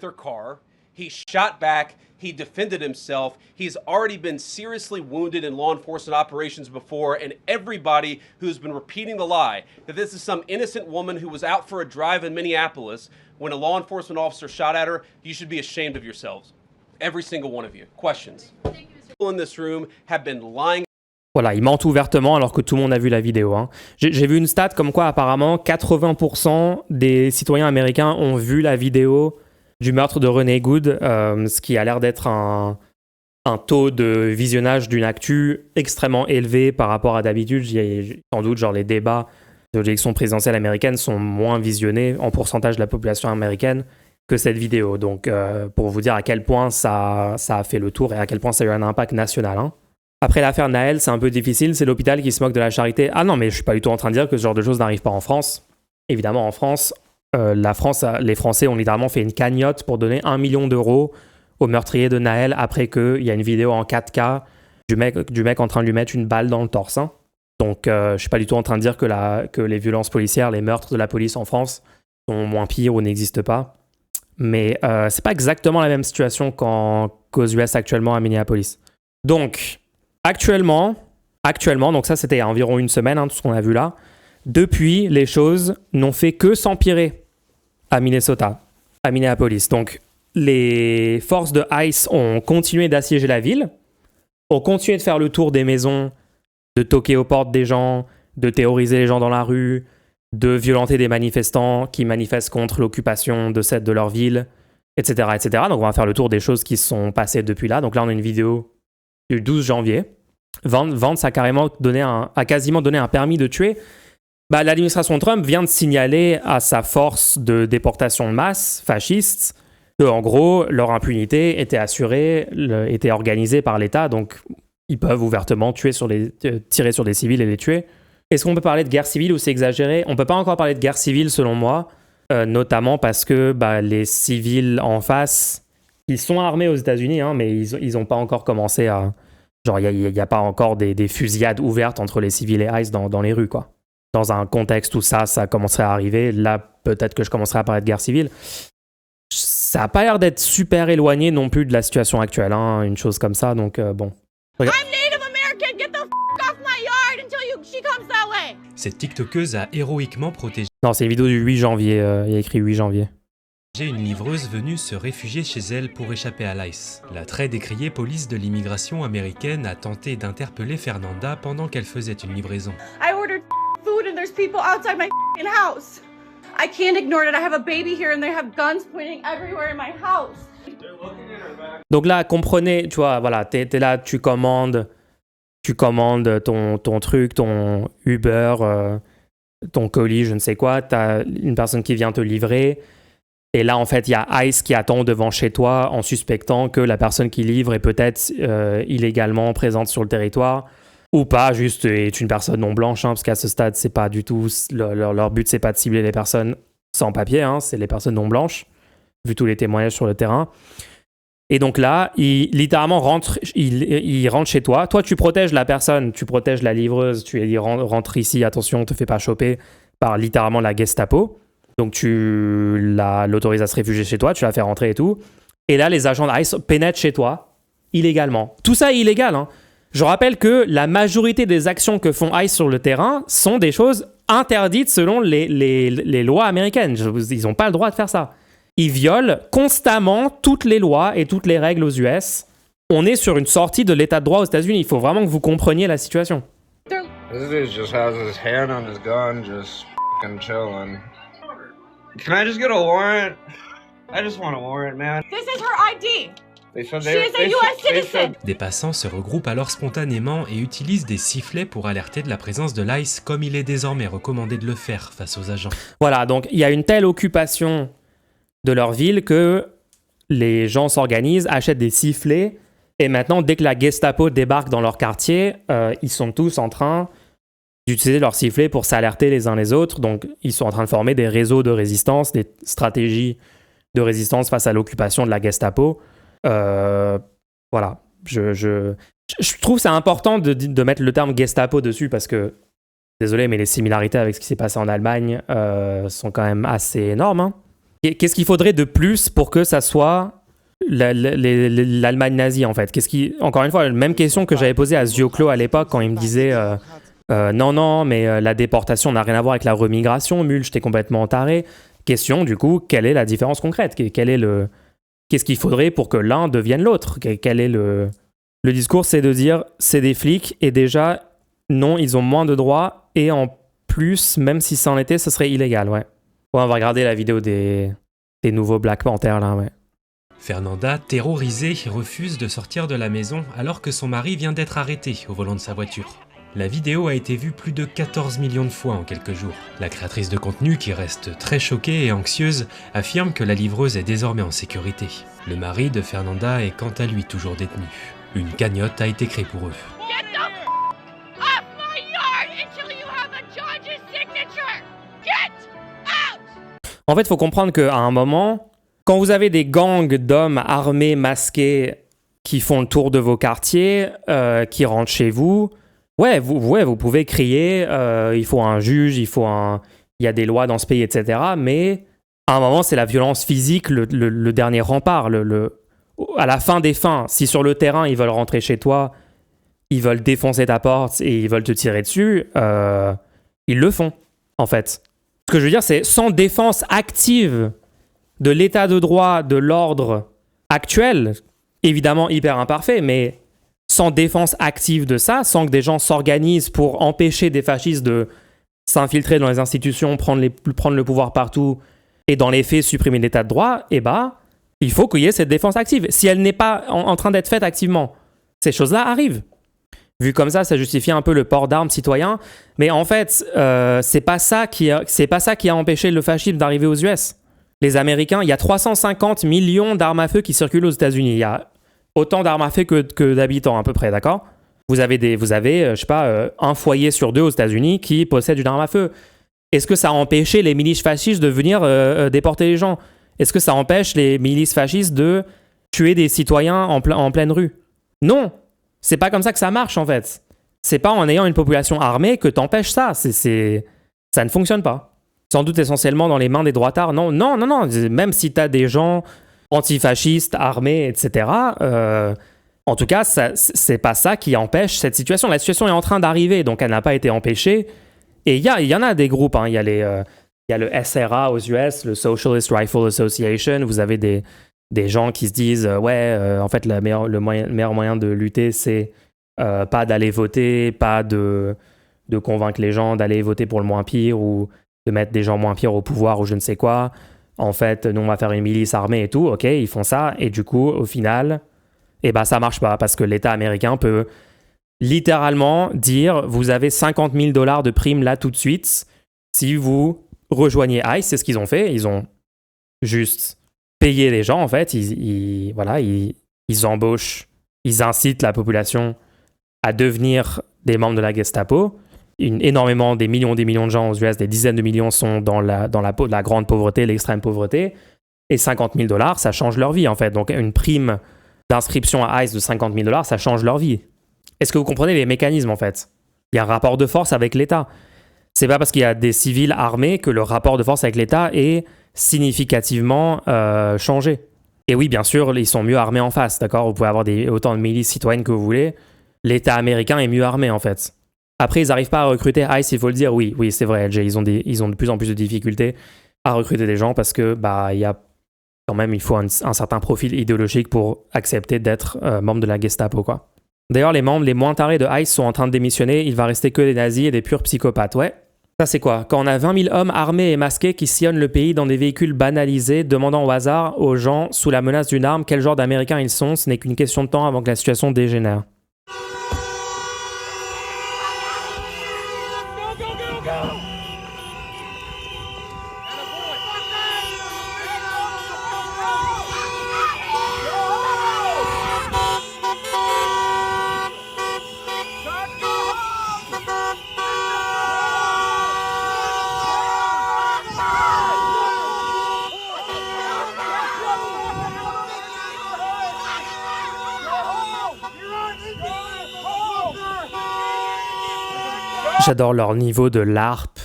her car. He shot back. He defended himself. He's already been seriously wounded in law enforcement operations before, and everybody who's been repeating the lie that this is some innocent woman who was out for a drive in Minneapolis when a law enforcement officer shot at her, you should be ashamed of yourselves. Every single one of you. Questions? People in this room have been lying. Voilà, il ment ouvertement alors que tout le monde a vu la vidéo. Hein. J'ai vu une stat comme quoi apparemment 80% des citoyens américains ont vu la vidéo du meurtre de Renee Good, ce qui a l'air d'être un taux de visionnage d'une actu extrêmement élevé par rapport à d'habitude. Sans doute, genre les débats de l'élection présidentielle américaine sont moins visionnés en pourcentage de la population américaine que cette vidéo. Donc, pour vous dire à quel point ça a fait le tour et à quel point ça a eu un impact national. Hein. Après l'affaire Nahel, c'est un peu difficile. C'est l'hôpital qui se moque de la charité. Ah non, mais je suis pas du tout en train de dire que ce genre de choses n'arrive pas en France. Évidemment, en France, les Français ont littéralement fait une cagnotte pour donner 1 million d'euros au meurtrier de Nahel après qu'il y a une vidéo en 4K du mec en train de lui mettre une balle dans le torse. Hein. Donc, je suis pas du tout en train de dire que les violences policières, les meurtres de la police en France sont moins pires ou n'existent pas. Mais c'est pas exactement la même situation qu'aux US actuellement à Minneapolis. Donc, actuellement, donc ça c'était environ une semaine, hein, tout ce qu'on a vu là. Depuis, les choses n'ont fait que s'empirer à Minneapolis. Donc, les forces de ICE ont continué d'assiéger la ville, ont continué de faire le tour des maisons de toquer aux portes des gens, de terroriser les gens dans la rue, de violenter des manifestants qui manifestent contre l'occupation de leur ville, etc., etc. Donc on va faire le tour des choses qui se sont passées depuis là. Donc là, on a une vidéo du 12 janvier. Vance a quasiment donné un permis de tuer. L'administration Trump vient de signaler à sa force de déportation de masse fasciste que, en gros, leur impunité était assurée, était organisée par l'État, donc ils peuvent ouvertement tirer sur des civils et les tuer. Est-ce qu'on peut parler de guerre civile ou c'est exagéré ? On peut pas encore parler de guerre civile, selon moi, notamment parce que les civils en face, ils sont armés aux États-Unis, hein, mais ils ont pas encore commencé à... Genre, il n'y a pas encore des fusillades ouvertes entre les civils et ICE dans les rues, quoi. Dans un contexte où ça commencerait à arriver, là, peut-être que je commencerai à parler de guerre civile. Ça n'a pas l'air d'être super éloigné non plus de la situation actuelle, hein, une chose comme ça, donc bon. Regarde. I'm Native American. Get the off my yard until she comes that way. Cette TikTokeuse a héroïquement protégé Non, c'est une vidéo du 8 janvier, il y a écrit 8 janvier. une livreuse venue se réfugier chez elle pour échapper à l'ICE. La très décriée police de l'immigration américaine a tenté d'interpeller Fernanda pendant qu'elle faisait une livraison. I ordered food and there's people outside my house. I can't ignore it. I have a baby here and they have guns pointing everywhere in my house. Donc là, comprenez, tu vois, voilà, t'es là, tu commandes ton truc, ton Uber, ton colis, je ne sais quoi, t'as une personne qui vient te livrer, et là, en fait, il y a ICE qui attend devant chez toi en suspectant que la personne qui livre est peut-être illégalement présente sur le territoire, ou pas, juste est une personne non blanche, hein, parce qu'à ce stade, c'est pas du tout, leur but, c'est pas de cibler les personnes sans papier, hein, c'est les personnes non blanches, vu tous les témoignages sur le terrain. Et donc là, il littéralement rentre chez toi. Toi, tu protèges la personne, tu protèges la livreuse, tu lui dis rentre ici, attention, te fais pas choper par littéralement la Gestapo. Donc tu l'autorises à se réfugier chez toi, tu la fais rentrer et tout. Et là, les agents d'ICE pénètrent chez toi illégalement. Tout ça est illégal, hein. Je rappelle que la majorité des actions que font ICE sur le terrain sont des choses interdites selon les lois américaines. Ils n'ont pas le droit de faire ça. Ils violent constamment toutes les lois et toutes les règles aux US. On est sur une sortie de l'état de droit aux États-Unis. Il faut vraiment que vous compreniez la situation. This dude just has his hand on his gun, just f***ing chilling. Can I just get a warrant? I just want a warrant, man. This is her ID. She is a US citizen. Des passants se regroupent alors spontanément et utilisent des sifflets pour alerter de la présence de l'ICE, comme il est désormais recommandé de le faire face aux agents. Voilà, donc il y a une telle occupation de leur ville que les gens s'organisent, achètent des sifflets, et maintenant, dès que la Gestapo débarque dans leur quartier, ils sont tous en train d'utiliser leurs sifflets pour s'alerter les uns les autres. Donc, ils sont en train de former des réseaux de résistance, des stratégies de résistance face à l'occupation de la Gestapo. Voilà. Je trouve que c'est important de mettre le terme Gestapo dessus parce que, désolé, mais les similarités avec ce qui s'est passé en Allemagne sont quand même assez énormes, hein. Qu'est-ce qu'il faudrait de plus pour que ça soit l'Allemagne nazie, en fait? Encore une fois, la même question que j'avais posée à Zioclo à l'époque quand il me disait non, mais la déportation n'a rien à voir avec la remigration, Mulch, t'es complètement taré. Question, du coup, quelle est la différence concrète? Qu'est-ce qu'il faudrait pour que l'un devienne l'autre? Quel est le discours? C'est de dire, c'est des flics, et déjà, non, ils ont moins de droits, et en plus, même si ça en était, ce serait illégal, ouais. Ouais, on va regarder la vidéo des nouveaux Black Panthers, là, ouais. Fernanda, terrorisée, refuse de sortir de la maison alors que son mari vient d'être arrêté au volant de sa voiture. La vidéo a été vue plus de 14 millions de fois en quelques jours. La créatrice de contenu, qui reste très choquée et anxieuse, affirme que la livreuse est désormais en sécurité. Le mari de Fernanda est quant à lui toujours détenu. Une cagnotte a été créée pour eux. En fait, il faut comprendre qu'à un moment, quand vous avez des gangs d'hommes armés, masqués, qui font le tour de vos quartiers, qui rentrent chez vous, vous pouvez crier, il faut un juge, il y a des lois dans ce pays, etc. Mais à un moment, c'est la violence physique, le dernier rempart. À la fin des fins, si sur le terrain, ils veulent rentrer chez toi, ils veulent défoncer ta porte et ils veulent te tirer dessus, ils le font, en fait. Ce que je veux dire, c'est sans défense active de l'état de droit, de l'ordre actuel, évidemment hyper imparfait, mais sans défense active de ça, sans que des gens s'organisent pour empêcher des fascistes de s'infiltrer dans les institutions, prendre le pouvoir partout et dans les faits supprimer l'état de droit, eh ben, il faut qu'il y ait cette défense active. Si elle n'est pas en train d'être faite activement, ces choses-là arrivent. Vu comme ça justifie un peu le port d'armes citoyen. Mais en fait, c'est pas ça qui a empêché le fascisme d'arriver aux US. Les Américains, il y a 350 millions d'armes à feu qui circulent aux États-Unis. Il y a autant d'armes à feu que d'habitants à peu près, d'accord ? Vous avez, je sais pas, un foyer sur 2 aux États-Unis qui possède une arme à feu. Est-ce que ça a empêché les milices fascistes de venir déporter les gens ? Est-ce que ça empêche les milices fascistes de tuer des citoyens en pleine rue ? Non ! C'est pas comme ça que ça marche, en fait. C'est pas en ayant une population armée que t'empêches ça. Ça ne fonctionne pas. Sans doute essentiellement dans les mains des droitards. Non. Même si t'as des gens antifascistes, armés, etc., en tout cas, c'est pas ça qui empêche cette situation. La situation est en train d'arriver, donc elle n'a pas été empêchée. Et il y en a des groupes. Hein. Il y a le SRA aux US, le Socialist Rifle Association. Vous avez des gens qui se disent en fait le meilleur moyen de lutter c'est pas d'aller voter, pas de convaincre les gens d'aller voter pour le moins pire ou de mettre des gens moins pires au pouvoir ou je ne sais quoi. En fait, nous on va faire une milice armée et tout. Ok, ils font ça et du coup au final ça marche pas parce que l'État américain peut littéralement dire vous avez $50,000 de prime là tout de suite si vous rejoignez ICE. C'est ce qu'ils ont fait. Ils ont juste payer les gens, en fait, ils embauchent, ils incitent la population à devenir des membres de la Gestapo. Énormément, des millions de gens aux US, des dizaines de millions sont dans la grande pauvreté, l'extrême pauvreté. Et $50,000, ça change leur vie, en fait. Donc, une prime d'inscription à ICE de $50,000, ça change leur vie. Est-ce que vous comprenez les mécanismes, en fait ? Il y a un rapport de force avec l'État. C'est pas parce qu'il y a des civils armés que le rapport de force avec l'État est significativement changé. Et oui, bien sûr, ils sont mieux armés en face, d'accord ? Vous pouvez avoir autant de milices citoyennes que vous voulez. L'État américain est mieux armé, en fait. Après, ils n'arrivent pas à recruter ICE, il faut le dire. Oui, c'est vrai, LG, ils ont de plus en plus de difficultés à recruter des gens parce que il y a quand même, il faut un certain profil idéologique pour accepter d'être membre de la Gestapo, quoi. D'ailleurs, les membres les moins tarés de ICE sont en train de démissionner. Il va rester que des nazis et des purs psychopathes, ouais. Ça, c'est quoi ? Quand on a 20 000 hommes armés et masqués qui sillonnent le pays dans des véhicules banalisés, demandant au hasard aux gens, sous la menace d'une arme, quel genre d'Américains ils sont, ce n'est qu'une question de temps avant que la situation dégénère. J'adore leur niveau de LARP.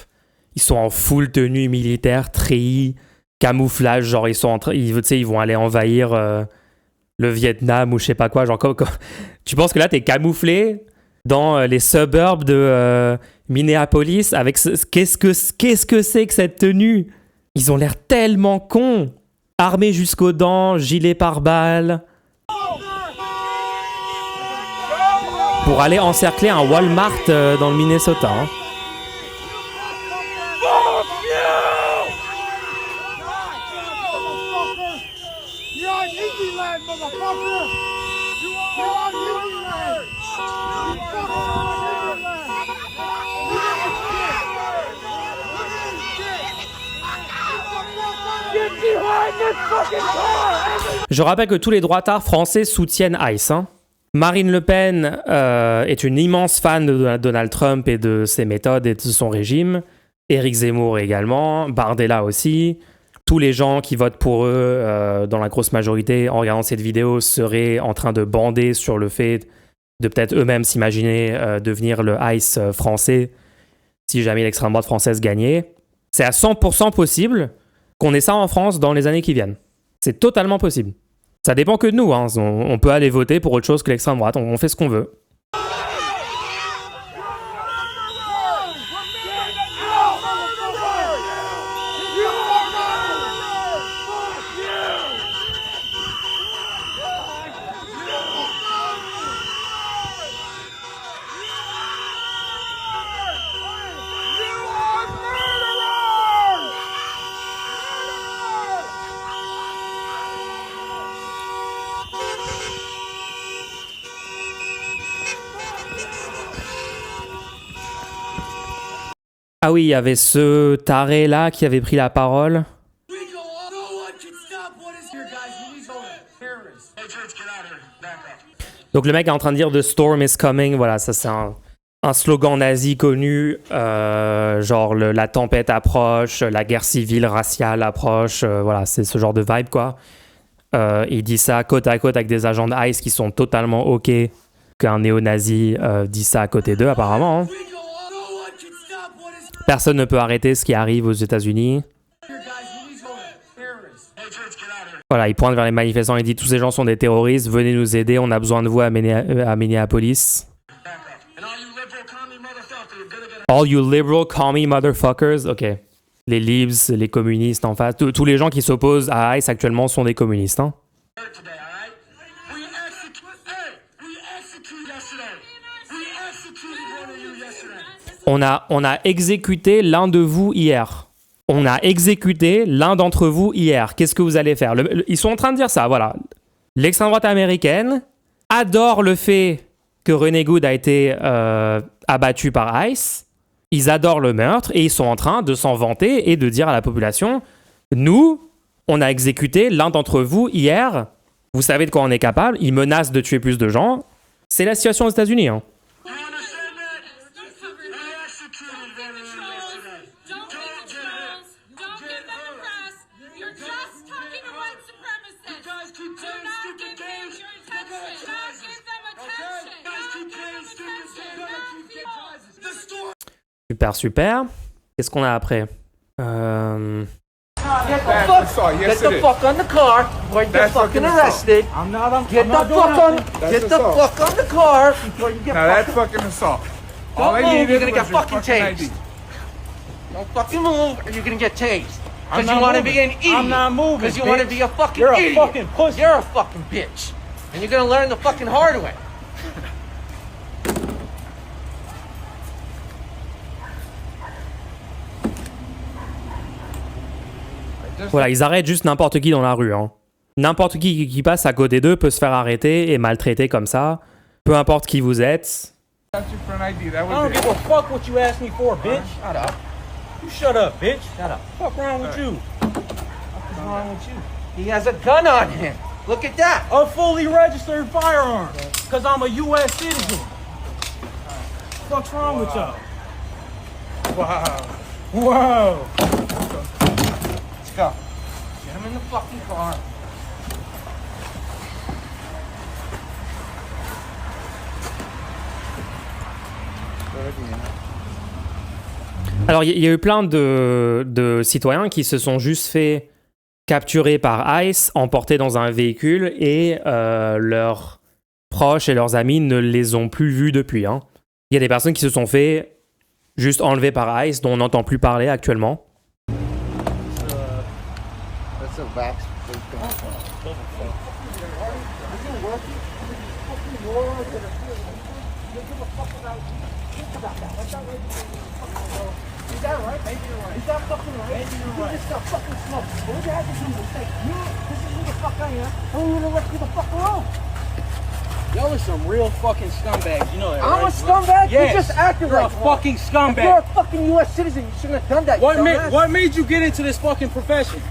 Ils sont en full tenue militaire, treillis, camouflage, genre ils vont aller envahir le Vietnam ou je sais pas quoi. Genre, tu penses que là t'es camouflé dans les suburbs de Minneapolis avec qu'est-ce que c'est que cette tenue ? Ils ont l'air tellement cons, armés jusqu'aux dents, gilet pare-balles, pour aller encercler un Walmart dans le Minnesota. Hein. Je rappelle que tous les droitards français soutiennent ICE. Hein. Marine Le Pen est une immense fan de Donald Trump et de ses méthodes et de son régime. Éric Zemmour également, Bardella aussi. Tous les gens qui votent pour eux, dans la grosse majorité, en regardant cette vidéo, seraient en train de bander sur le fait de peut-être eux-mêmes s'imaginer devenir le ICE français si jamais l'extrême droite française gagnait. C'est à 100% possible qu'on ait ça en France dans les années qui viennent. C'est totalement possible. Ça dépend que de nous, hein. On peut aller voter pour autre chose que l'extrême droite, on fait ce qu'on veut. Ah oui, il y avait ce taré là qui avait pris la parole. Donc le mec est en train de dire The storm is coming. Voilà, ça c'est un slogan nazi connu. Genre la tempête approche, la guerre civile raciale approche. Voilà, c'est ce genre de vibe quoi. Il dit ça côte à côte avec des agents de ICE qui sont totalement OK qu'un néo-nazi dit ça à côté d'eux apparemment. Hein. Personne ne peut arrêter ce qui arrive aux États-Unis. Voilà, il pointe vers les manifestants et dit tous ces gens sont des terroristes, venez nous aider, on a besoin de vous à Minneapolis. All you liberal commie motherfuckers. Ok. Les libs, les communistes en face. Tous les gens qui s'opposent à ICE actuellement sont des communistes. Hein. On a exécuté l'un de vous hier. On a exécuté l'un d'entre vous hier. Qu'est-ce que vous allez faire? Ils sont en train de dire ça, voilà. L'extrême droite américaine adore le fait que René Good a été abattu par ICE. Ils adorent le meurtre et ils sont en train de s'en vanter et de dire à la population « Nous, on a exécuté l'un d'entre vous hier. Vous savez de quoi on est capable. Ils menacent de tuer plus de gens. » C'est la situation aux États-Unis. Hein. Super, super. Qu'est-ce qu'on a après? Get the fuck on the car before you get fucking arrested. Get the fuck on the car before you get fucking... fucking assault. Don't move, you're gonna get fucking tased. Don't fucking move or you're gonna get tased. Because you want to be an idiot. I'm not moving, Because you want to be a fucking You're idiot. a fucking pussy. You're a fucking bitch. And you're gonna learn the fucking hard way. Voilà, ils arrêtent juste n'importe qui dans la rue. Hein. N'importe qui passe à côté d'eux peut se faire arrêter et maltraiter comme ça. Peu importe qui vous êtes. I don't give a fuck what you asked me for, bitch. Shut up. You shut up, bitch. Shut up. What's wrong with you? What's wrong with you? He has a gun on him. Look at that. A fully registered firearm. Because I'm a U.S. citizen. What's wrong with y'all? Wow. Wow. Let's go. Get him in the fucking car. Alors, il y a eu plein de citoyens qui se sont juste fait capturer par ICE, emportés dans un véhicule et leurs proches et leurs amis ne les ont plus vus depuis. Hein. Il y a des personnes qui se sont fait juste enlever par ICE, dont on n'entend plus parler actuellement. Y'all are some real fucking scumbags, you know that, I'm right? a scumbag? Yes. You just acted You're like a one. fucking scumbag. If you're a fucking U.S. citizen, you shouldn't have done that. What made you get into this fucking profession?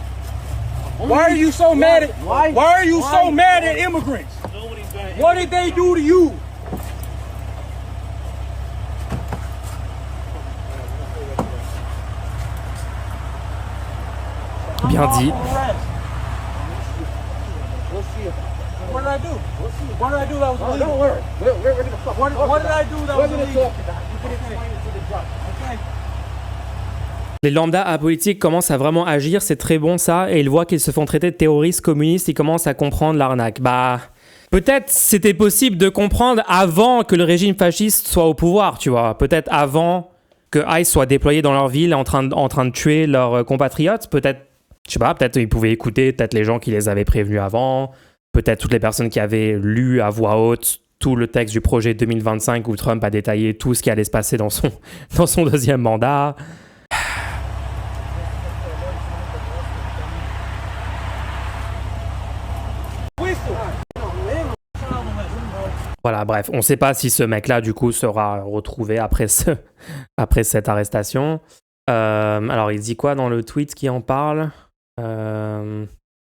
Why are you so mad at Why are you so mad at immigrants? What did they do to you? Bien dit. What did I do? What did I do that was illegal? Don't worry. We're gonna fuck. What did I do that was illegal? Okay. Les lambda apolitiques commencent à vraiment agir, c'est très bon ça, et ils voient qu'ils se font traiter de terroristes communistes, ils commencent à comprendre l'arnaque. Bah, peut-être c'était possible de comprendre avant que le régime fasciste soit au pouvoir, tu vois. Peut-être avant que ICE soit déployé dans leur ville en train de tuer leurs compatriotes. Peut-être, je sais pas, peut-être ils pouvaient écouter peut-être les gens qui les avaient prévenus avant, peut-être toutes les personnes qui avaient lu à voix haute tout le texte du projet 2025 où Trump a détaillé tout ce qui allait se passer dans son deuxième mandat. Voilà, bref, on sait pas si ce mec-là, du coup, sera retrouvé après cette arrestation. Alors, il dit quoi dans le tweet qui en parle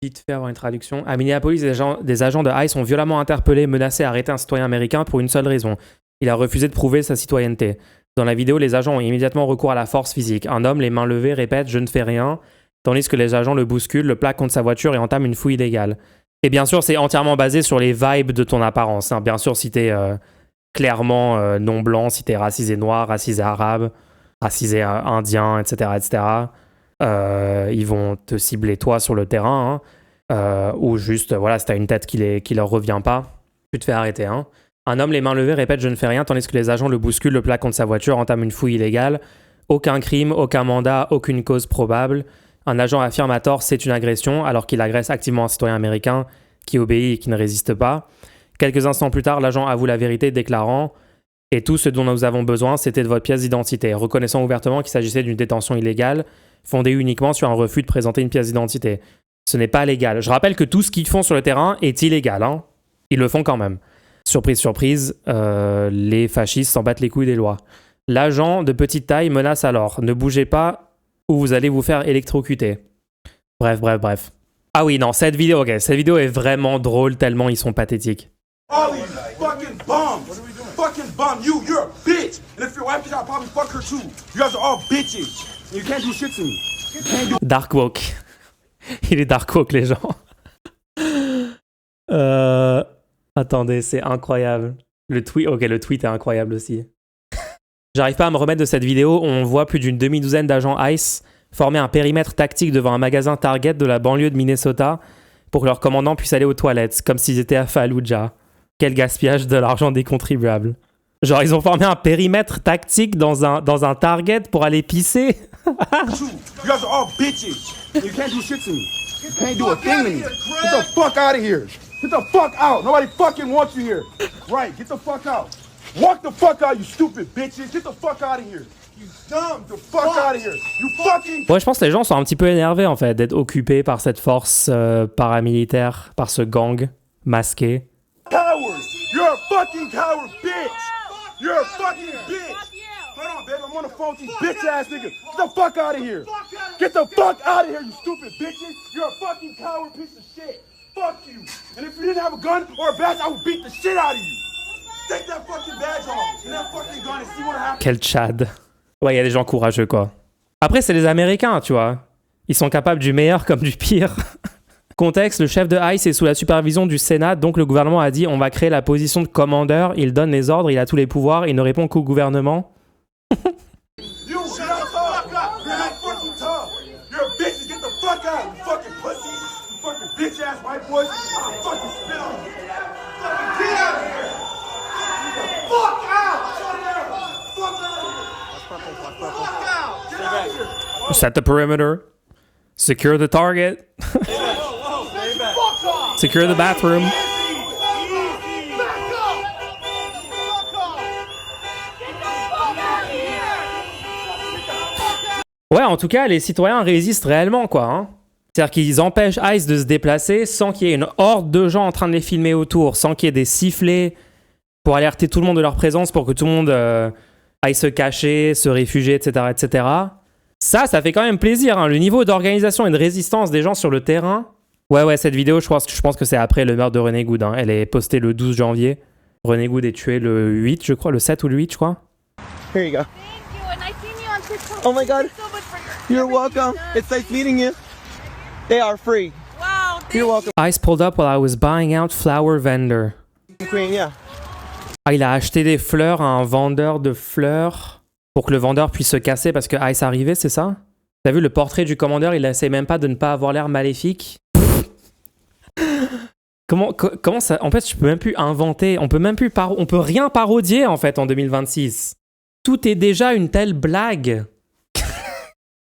Vite fait avoir une traduction. À Minneapolis, des agents de ICE ont violemment interpellé, menacé et arrêté un citoyen américain pour une seule raison. Il a refusé de prouver sa citoyenneté. Dans la vidéo, les agents ont immédiatement recours à la force physique. Un homme, les mains levées, répète « Je ne fais rien », tandis que les agents le bousculent, le plaquent contre sa voiture et entament une fouille illégale. Et bien sûr, c'est entièrement basé sur les vibes de ton apparence. Hein. Bien sûr, si t'es clairement non blanc, si t'es racisé noir, racisé arabe, racisé indien, etc., etc., ils vont te cibler toi sur le terrain. Hein. Ou juste, voilà, si t'as une tête qui leur revient pas, tu te fais arrêter. Hein. Un homme, les mains levées, répète « Je ne fais rien », tandis que les agents le bousculent, le plaquent contre sa voiture, entament une fouille illégale. Aucun crime, aucun mandat, aucune cause probable. Un agent affirme à tort c'est une agression, alors qu'il agresse activement un citoyen américain qui obéit et qui ne résiste pas. Quelques instants plus tard, l'agent avoue la vérité, déclarant « Et tout ce dont nous avons besoin, c'était de votre pièce d'identité », reconnaissant ouvertement qu'il s'agissait d'une détention illégale, fondée uniquement sur un refus de présenter une pièce d'identité. Ce n'est pas légal. Je rappelle que tout ce qu'ils font sur le terrain est illégal. Hein. Ils le font quand même. Surprise, surprise, les fascistes s'en battent les couilles des lois. L'agent de petite taille menace alors « Ne bougez pas ou vous allez vous faire électrocuter ». Bref. Ah oui, non, cette vidéo est vraiment drôle tellement ils sont pathétiques. All these fucking bums. Fucking bum. You're a bitch. And if your wife is, I'll probably fuck her too. You guys are all bitches. You can't do shit to me. Dark woke. Il est dark woke, les gens. Attendez, c'est incroyable. Le tweet est incroyable aussi. J'arrive pas à me remettre de cette vidéo où on voit plus d'une demi-douzaine d'agents ICE former un périmètre tactique devant un magasin Target de la banlieue de Minnesota pour que leur commandant puisse aller aux toilettes, comme s'ils étaient à Fallujah. Quel gaspillage de l'argent des contribuables. Genre, ils ont formé un périmètre tactique dans un Target pour aller pisser. You guys are all bitches. You can't do shit to me. You can't do a thing to me. Get the fuck out of here. Get the fuck out. Nobody fucking wants you here. Right, get the fuck out. Walk the fuck out, you stupid bitches. Get the fuck out of here. You dumb. The fuck out of here. You fucking... Ouais, je pense que les gens sont un petit peu énervés, en fait, d'être occupés par cette force paramilitaire, par ce gang masqué. Coward. You're a fucking coward, bitch. You're a fucking bitch. Hold on, babe. I'm on the phone with these bitch-ass niggas. Get the fuck out of here. Get the fuck out of here, you stupid bitches. You're a fucking coward piece of shit. Fuck you. And if you didn't have a gun or a badge, I would beat the shit out of you. Take that fucking badge off and that fucking gun and see what happens. Quel Tchad. Ouais, il y a des gens courageux, quoi. Après, c'est les Américains, tu vois. Ils sont capables du meilleur comme du pire. Contexte, le chef de ICE est sous la supervision du Sénat, donc le gouvernement a dit on va créer la position de commandeur, il donne les ordres, il a tous les pouvoirs, il ne répond qu'au gouvernement. You shut the fuck up. You're not fucking tough. You're a bitch. Get the fuck out, you fucking pussy. You fucking bitch-ass white boys. I'll fucking spit on you. Fucking get out of here. Get the fuck out. Shut it down. Fuck out of here. Fuck out. Get out of here. Set the perimeter. Secure the target. Secure the bathroom. Ouais, en tout cas, les citoyens résistent réellement, quoi. Hein. C'est-à-dire qu'ils empêchent ICE de se déplacer sans qu'il y ait une horde de gens en train de les filmer autour, sans qu'il y ait des sifflets pour alerter tout le monde de leur présence, pour que tout le monde aille se cacher, se réfugier, etc., etc. Ça fait quand même plaisir. Hein. Le niveau d'organisation et de résistance des gens sur le terrain... Ouais, cette vidéo, je pense que c'est après le meurtre de René Good. Hein. Elle est postée le 12 janvier. René Good est tué le 8, je crois, le 7 ou le 8, je crois. Here you go. Thank you, and I seen you on TikTok. Oh my God. Thank you so much for You're welcome. It's nice meeting you. They are free. Wow, You're welcome. ICE pulled up while I was buying out flower vendor. Queen, yeah. Ah, il a acheté des fleurs à un vendeur de fleurs pour que le vendeur puisse se casser parce que ICE arrivait, c'est ça? T'as vu le portrait du commandeur, il essaie même pas de ne pas avoir l'air maléfique. Comment ça... En fait, je peux même plus inventer, on peut rien parodier en fait en 2026. Tout est déjà une telle blague.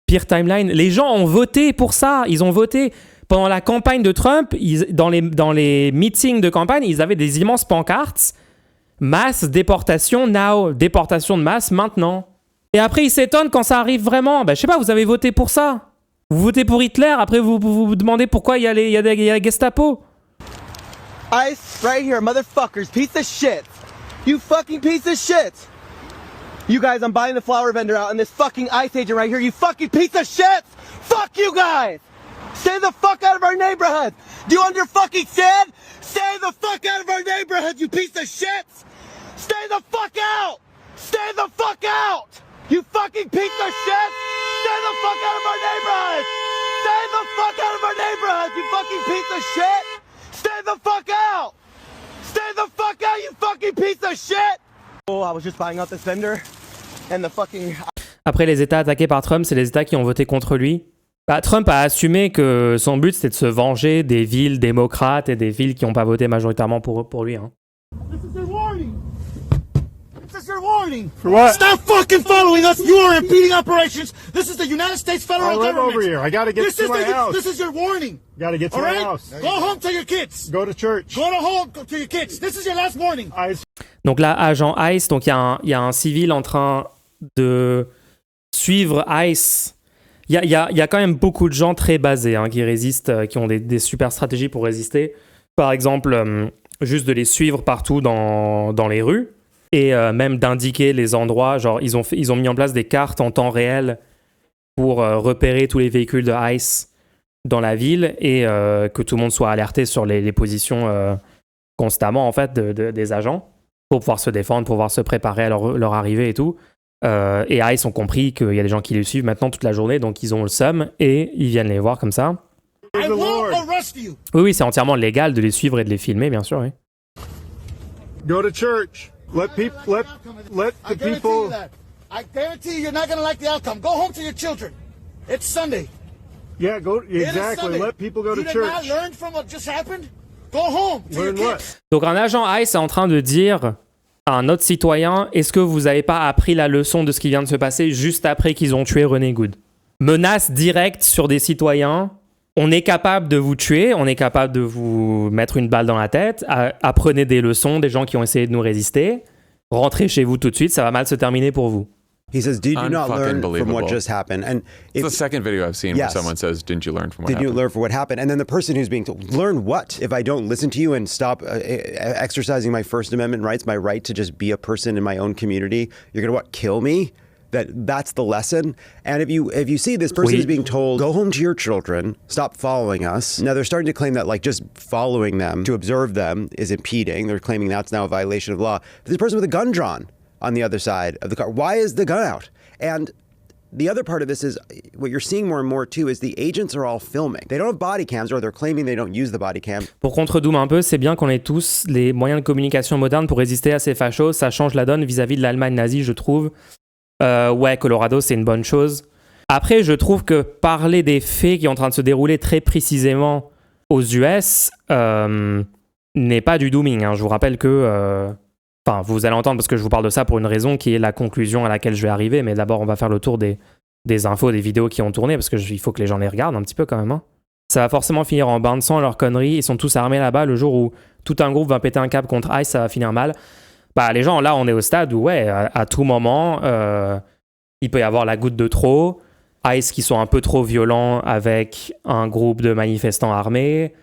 Pire timeline. Les gens ont voté pour ça. Ils ont voté pendant la campagne de Trump. Dans les meetings de campagne, ils avaient des immenses pancartes. Masse, déportation, now. Déportation de masse, maintenant. Et après, ils s'étonnent quand ça arrive vraiment. Je sais pas, vous avez voté pour ça. Vous votez pour Hitler, après vous vous demandez pourquoi il y a la Gestapo. ICE, right here, motherfuckers, piece of shit. You fucking piece of shit! You guys, I'm buying the flower vendor out and this fucking ICE agent right here, you fucking piece of shit! Fuck you guys! Stay the fuck out of our neighborhood! Do you understand? Stay the fuck out of our neighborhood, you piece of shit! Stay the fuck out! Stay the fuck out! You fucking piece of shit! Stay the fuck out of our neighborhood! Stay the fuck out of our neighborhood, you fucking piece of shit! Stay the fuck out! Stay the fuck out, you fucking piece of shit! Oh, I was just buying out this vendor and the fucking... Après les États attaqués par Trump, c'est les États qui ont voté contre lui. Bah, Trump a assumé que son but c'était de se venger des villes démocrates et des villes qui n'ont pas voté majoritairement pour lui. Hein. This is your warning. This is your warning. For what? Stop fucking following us. You are impeding operations. This is the United States federal I live government. over here. I gotta get to my house. This is your warning. Gotta get to All my right? house. Go home to your kids. Go to church. Go to your kids. This is your last warning. Donc là, agent ICE, donc il y a un civil en train de suivre ICE. Il y a quand même beaucoup de gens très basés qui résistent, qui ont des super stratégies pour résister. Par exemple, juste de les suivre partout dans les rues et même d'indiquer les endroits. Genre, ils ont mis en place des cartes en temps réel pour repérer tous les véhicules de ICE dans la ville et que tout le monde soit alerté sur les positions constamment en fait des agents pour pouvoir se défendre, pour pouvoir se préparer à leur arrivée et tout. Et ICE ont compris qu'il y a des gens qui les suivent maintenant toute la journée, donc ils ont le seum et ils viennent les voir comme ça. I will arrest you. Oui, c'est entièrement légal de les suivre et de les filmer, bien sûr. Oui. Go to church. Let the people. I guarantee you're not going to like the outcome. Go home to your children. It's Sunday. Yeah, go exactly. It is Sunday. Let people go to you church. did not learn from what just happened? Go home to Learn your what? kids. Donc un agent ICE est en train de dire à un autre citoyen, est-ce que vous n'avez pas appris la leçon de ce qui vient de se passer juste après qu'ils ont tué René Good? Menace directe sur des citoyens. On est capable de vous tuer, on est capable de vous mettre une balle dans la tête. Apprenez des leçons des gens qui ont essayé de nous résister. Rentrez chez vous tout de suite, ça va mal se terminer pour vous. He says, did you not learn from what just happened? And it's the second video I've seen where someone says, didn't you learn from what happened? Did you learn from what happened? And then the person who's being told, learn what? If I don't listen to you and stop exercising my First Amendment rights, my right to just be a person in my own community, you're going to what, kill me? That's the lesson. And if you see this person is being told, go home to your children, stop following us. Now they're starting to claim that like just following them to observe them is impeding. They're claiming that's now a violation of law. But there's a person with a gun drawn on the other side of the car. Why is the gun out? And the other part of this is what you're seeing more and more too is the agents are all filming. They don't have body cams or they're claiming they don't use the body cam. Pour contre-doom un peu, c'est bien qu'on ait tous les moyens de communication modernes pour résister à ces fachos. Ça change la donne vis-à-vis de l'Allemagne nazie, je trouve. Ouais, Colorado, c'est une bonne chose. Après, je trouve que parler des faits qui sont en train de se dérouler très précisément aux US n'est pas du dooming. Hein. Je vous rappelle que... Enfin, vous allez entendre parce que je vous parle de ça pour une raison qui est la conclusion à laquelle je vais arriver. Mais d'abord, on va faire le tour des infos, des vidéos qui ont tourné parce qu'il faut que les gens les regardent un petit peu quand même. Hein. Ça va forcément finir en bain de sang, leurs conneries. Ils sont tous armés là-bas. Le jour où tout un groupe va péter un câble contre ICE, ça va finir mal. Bah, les gens, là, on est au stade où, ouais, à tout moment, il peut y avoir la goutte de trop. ICE qui sont un peu trop violents avec un groupe de manifestants armés.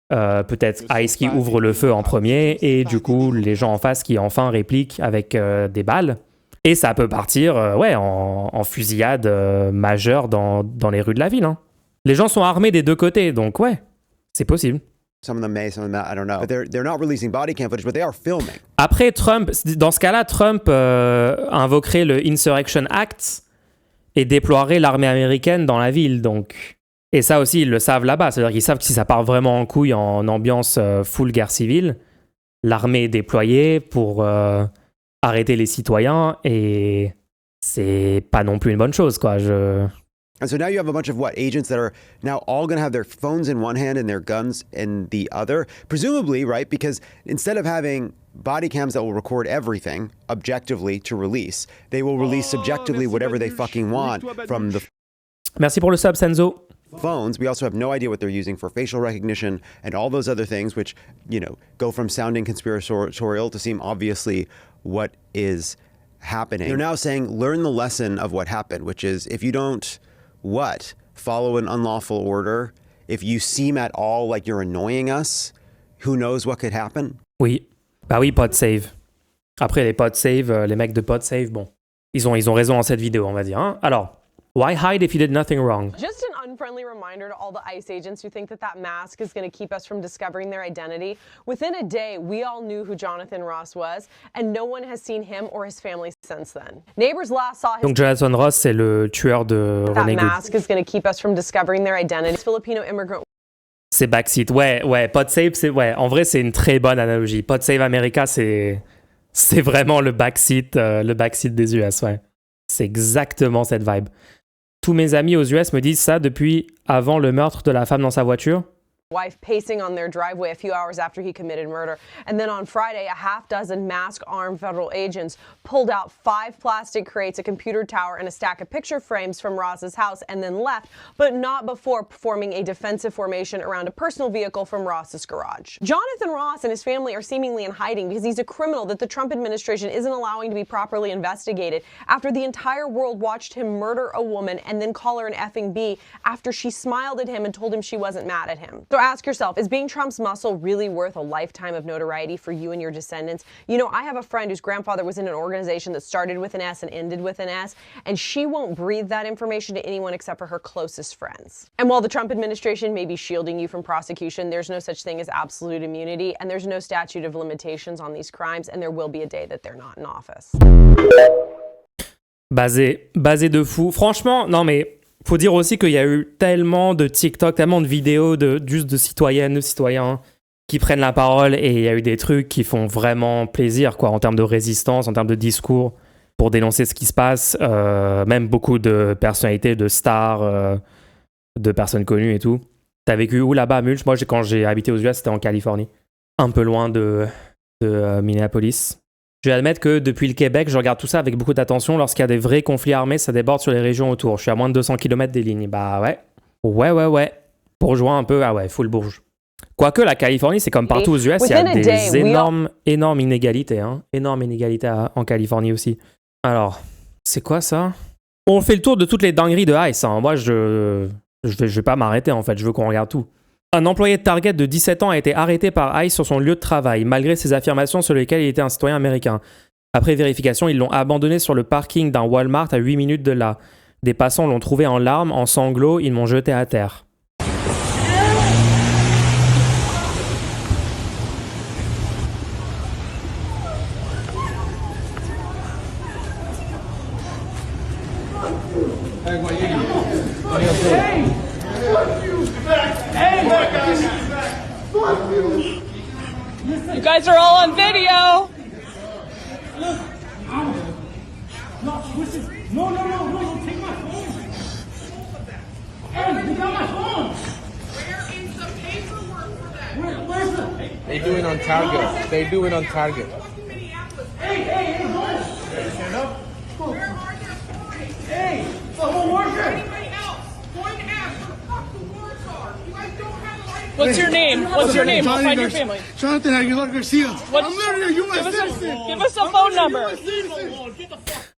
Peut-être ICE qui ouvre le feu en premier. Et du coup, les gens en face qui, enfin, répliquent avec des balles. Et ça peut partir, ouais, en fusillade majeure dans les rues de la ville. Hein. Les gens sont armés des deux côtés, donc, ouais, c'est possible. Some of them may, some of them not, I don't know. But they're not releasing body cam footage, but they are filming. Après, Trump, dans ce cas-là, Trump invoquerait le Insurrection Act et déploierait l'armée américaine dans la ville. Donc. Et ça aussi, ils le savent là-bas. C'est-à-dire qu'ils savent que si ça part vraiment en couille en ambiance full guerre civile, l'armée est déployée pour arrêter les citoyens et c'est pas non plus une bonne chose, quoi. And so now you have a bunch of agents that are now all going to have their phones in one hand and their guns in the other, presumably, right? Because instead of having body cams that will record everything objectively to release, they will release subjectively whatever they fucking want from the Merci pour le sub, Senzo. Phones. We also have no idea what they're using for facial recognition and all those other things, which, you know, go from sounding conspiratorial to seem obviously what is happening. They're now saying, learn the lesson of what happened, which is if you don't follow an unlawful order, if you seem at all like you're annoying us, who knows what could happen? Oui. Bah oui, pod save. Après, les PodSave, les mecs de PodSave, bon, ils ont raison dans cette vidéo, on va dire. Hein. Alors, why hide if you did nothing wrong? Just an unfriendly reminder to all the ICE agents who think that mask is going to keep us from discovering their identity. Within a day, we all knew who Jonathan Ross was, and no one has seen him or his family since then. Neighbors last saw his... Donc Jonathan Ross, c'est le tueur de René Good. That mask is going to keep us from discovering their identity. This Filipino immigrant... C'est Backseat. Ouais, PodSave, en vrai, c'est une très bonne analogie. PodSave America, c'est vraiment le backseat des US, ouais. C'est exactement cette vibe. Tous mes amis aux US me disent ça depuis avant le meurtre de la femme dans sa voiture. Wife pacing on their driveway a few hours after he committed murder. And then on Friday, a half-dozen mask-armed federal agents pulled out 5 plastic crates, a computer tower, and a stack of picture frames from Ross's house and then left, but not before forming a defensive formation around a personal vehicle from Ross's garage. Jonathan Ross and his family are seemingly in hiding because he's a criminal that the Trump administration isn't allowing to be properly investigated after the entire world watched him murder a woman and then call her an effing B after she smiled at him and told him she wasn't mad at him. So ask yourself, is being Trump's muscle really worth a lifetime of notoriety for you and your descendants? You know, I have a friend whose grandfather was in an organization that started with an S and ended with an S, and she won't breathe that information to anyone except for her closest friends. And while the Trump administration may be shielding you from prosecution, there's no such thing as absolute immunity, and there's no statute of limitations on these crimes, and there will be a day that they're not in office. Basé de fou. Franchement, non mais... Faut dire aussi qu'il y a eu tellement de TikTok, tellement de vidéos juste de citoyennes, de citoyens qui prennent la parole et il y a eu des trucs qui font vraiment plaisir quoi, en termes de résistance, en termes de discours pour dénoncer ce qui se passe. Même beaucoup de personnalités, de stars, de personnes connues et tout. T'as vécu où là-bas, Mulch? Moi, quand j'ai habité aux US, c'était en Californie. Un peu loin de Minneapolis. Je vais admettre que depuis le Québec, je regarde tout ça avec beaucoup d'attention. Lorsqu'il y a des vrais conflits armés, ça déborde sur les régions autour. Je suis à moins de 200 km des lignes. Bah ouais. Ouais. Bourgeois un peu, ah ouais, full bourge. Quoique la Californie, c'est comme partout aux US, il y a des énormes inégalités. Hein. Énormes inégalités en Californie aussi. Alors, c'est quoi ça? On fait le tour de toutes les dingueries de ICE. Hein. Moi, je vais pas m'arrêter en fait, je veux qu'on regarde tout. Un employé de Target de 17 ans a été arrêté par ICE sur son lieu de travail, malgré ses affirmations sur lesquelles il était un citoyen américain. Après vérification, ils l'ont abandonné sur le parking d'un Walmart à 8 minutes de là. Des passants l'ont trouvé en larmes, en sanglots, ils l'ont jeté à terre. You guys are all on video. No, take my phone. Hey, you got my phone. Where is the paperwork for that? Where's the? They do it on Target. They do it on Target. Hey, hold. Stand up. Where are their points? Hey, who works here? Anybody else? Go and ask where the fuck the warrants are. You guys don't have the right. What's your name? What's your name? I'll find your family. Jonathan Aguilar Garcia. I'm literally a U.S. citizen. Give us a phone number.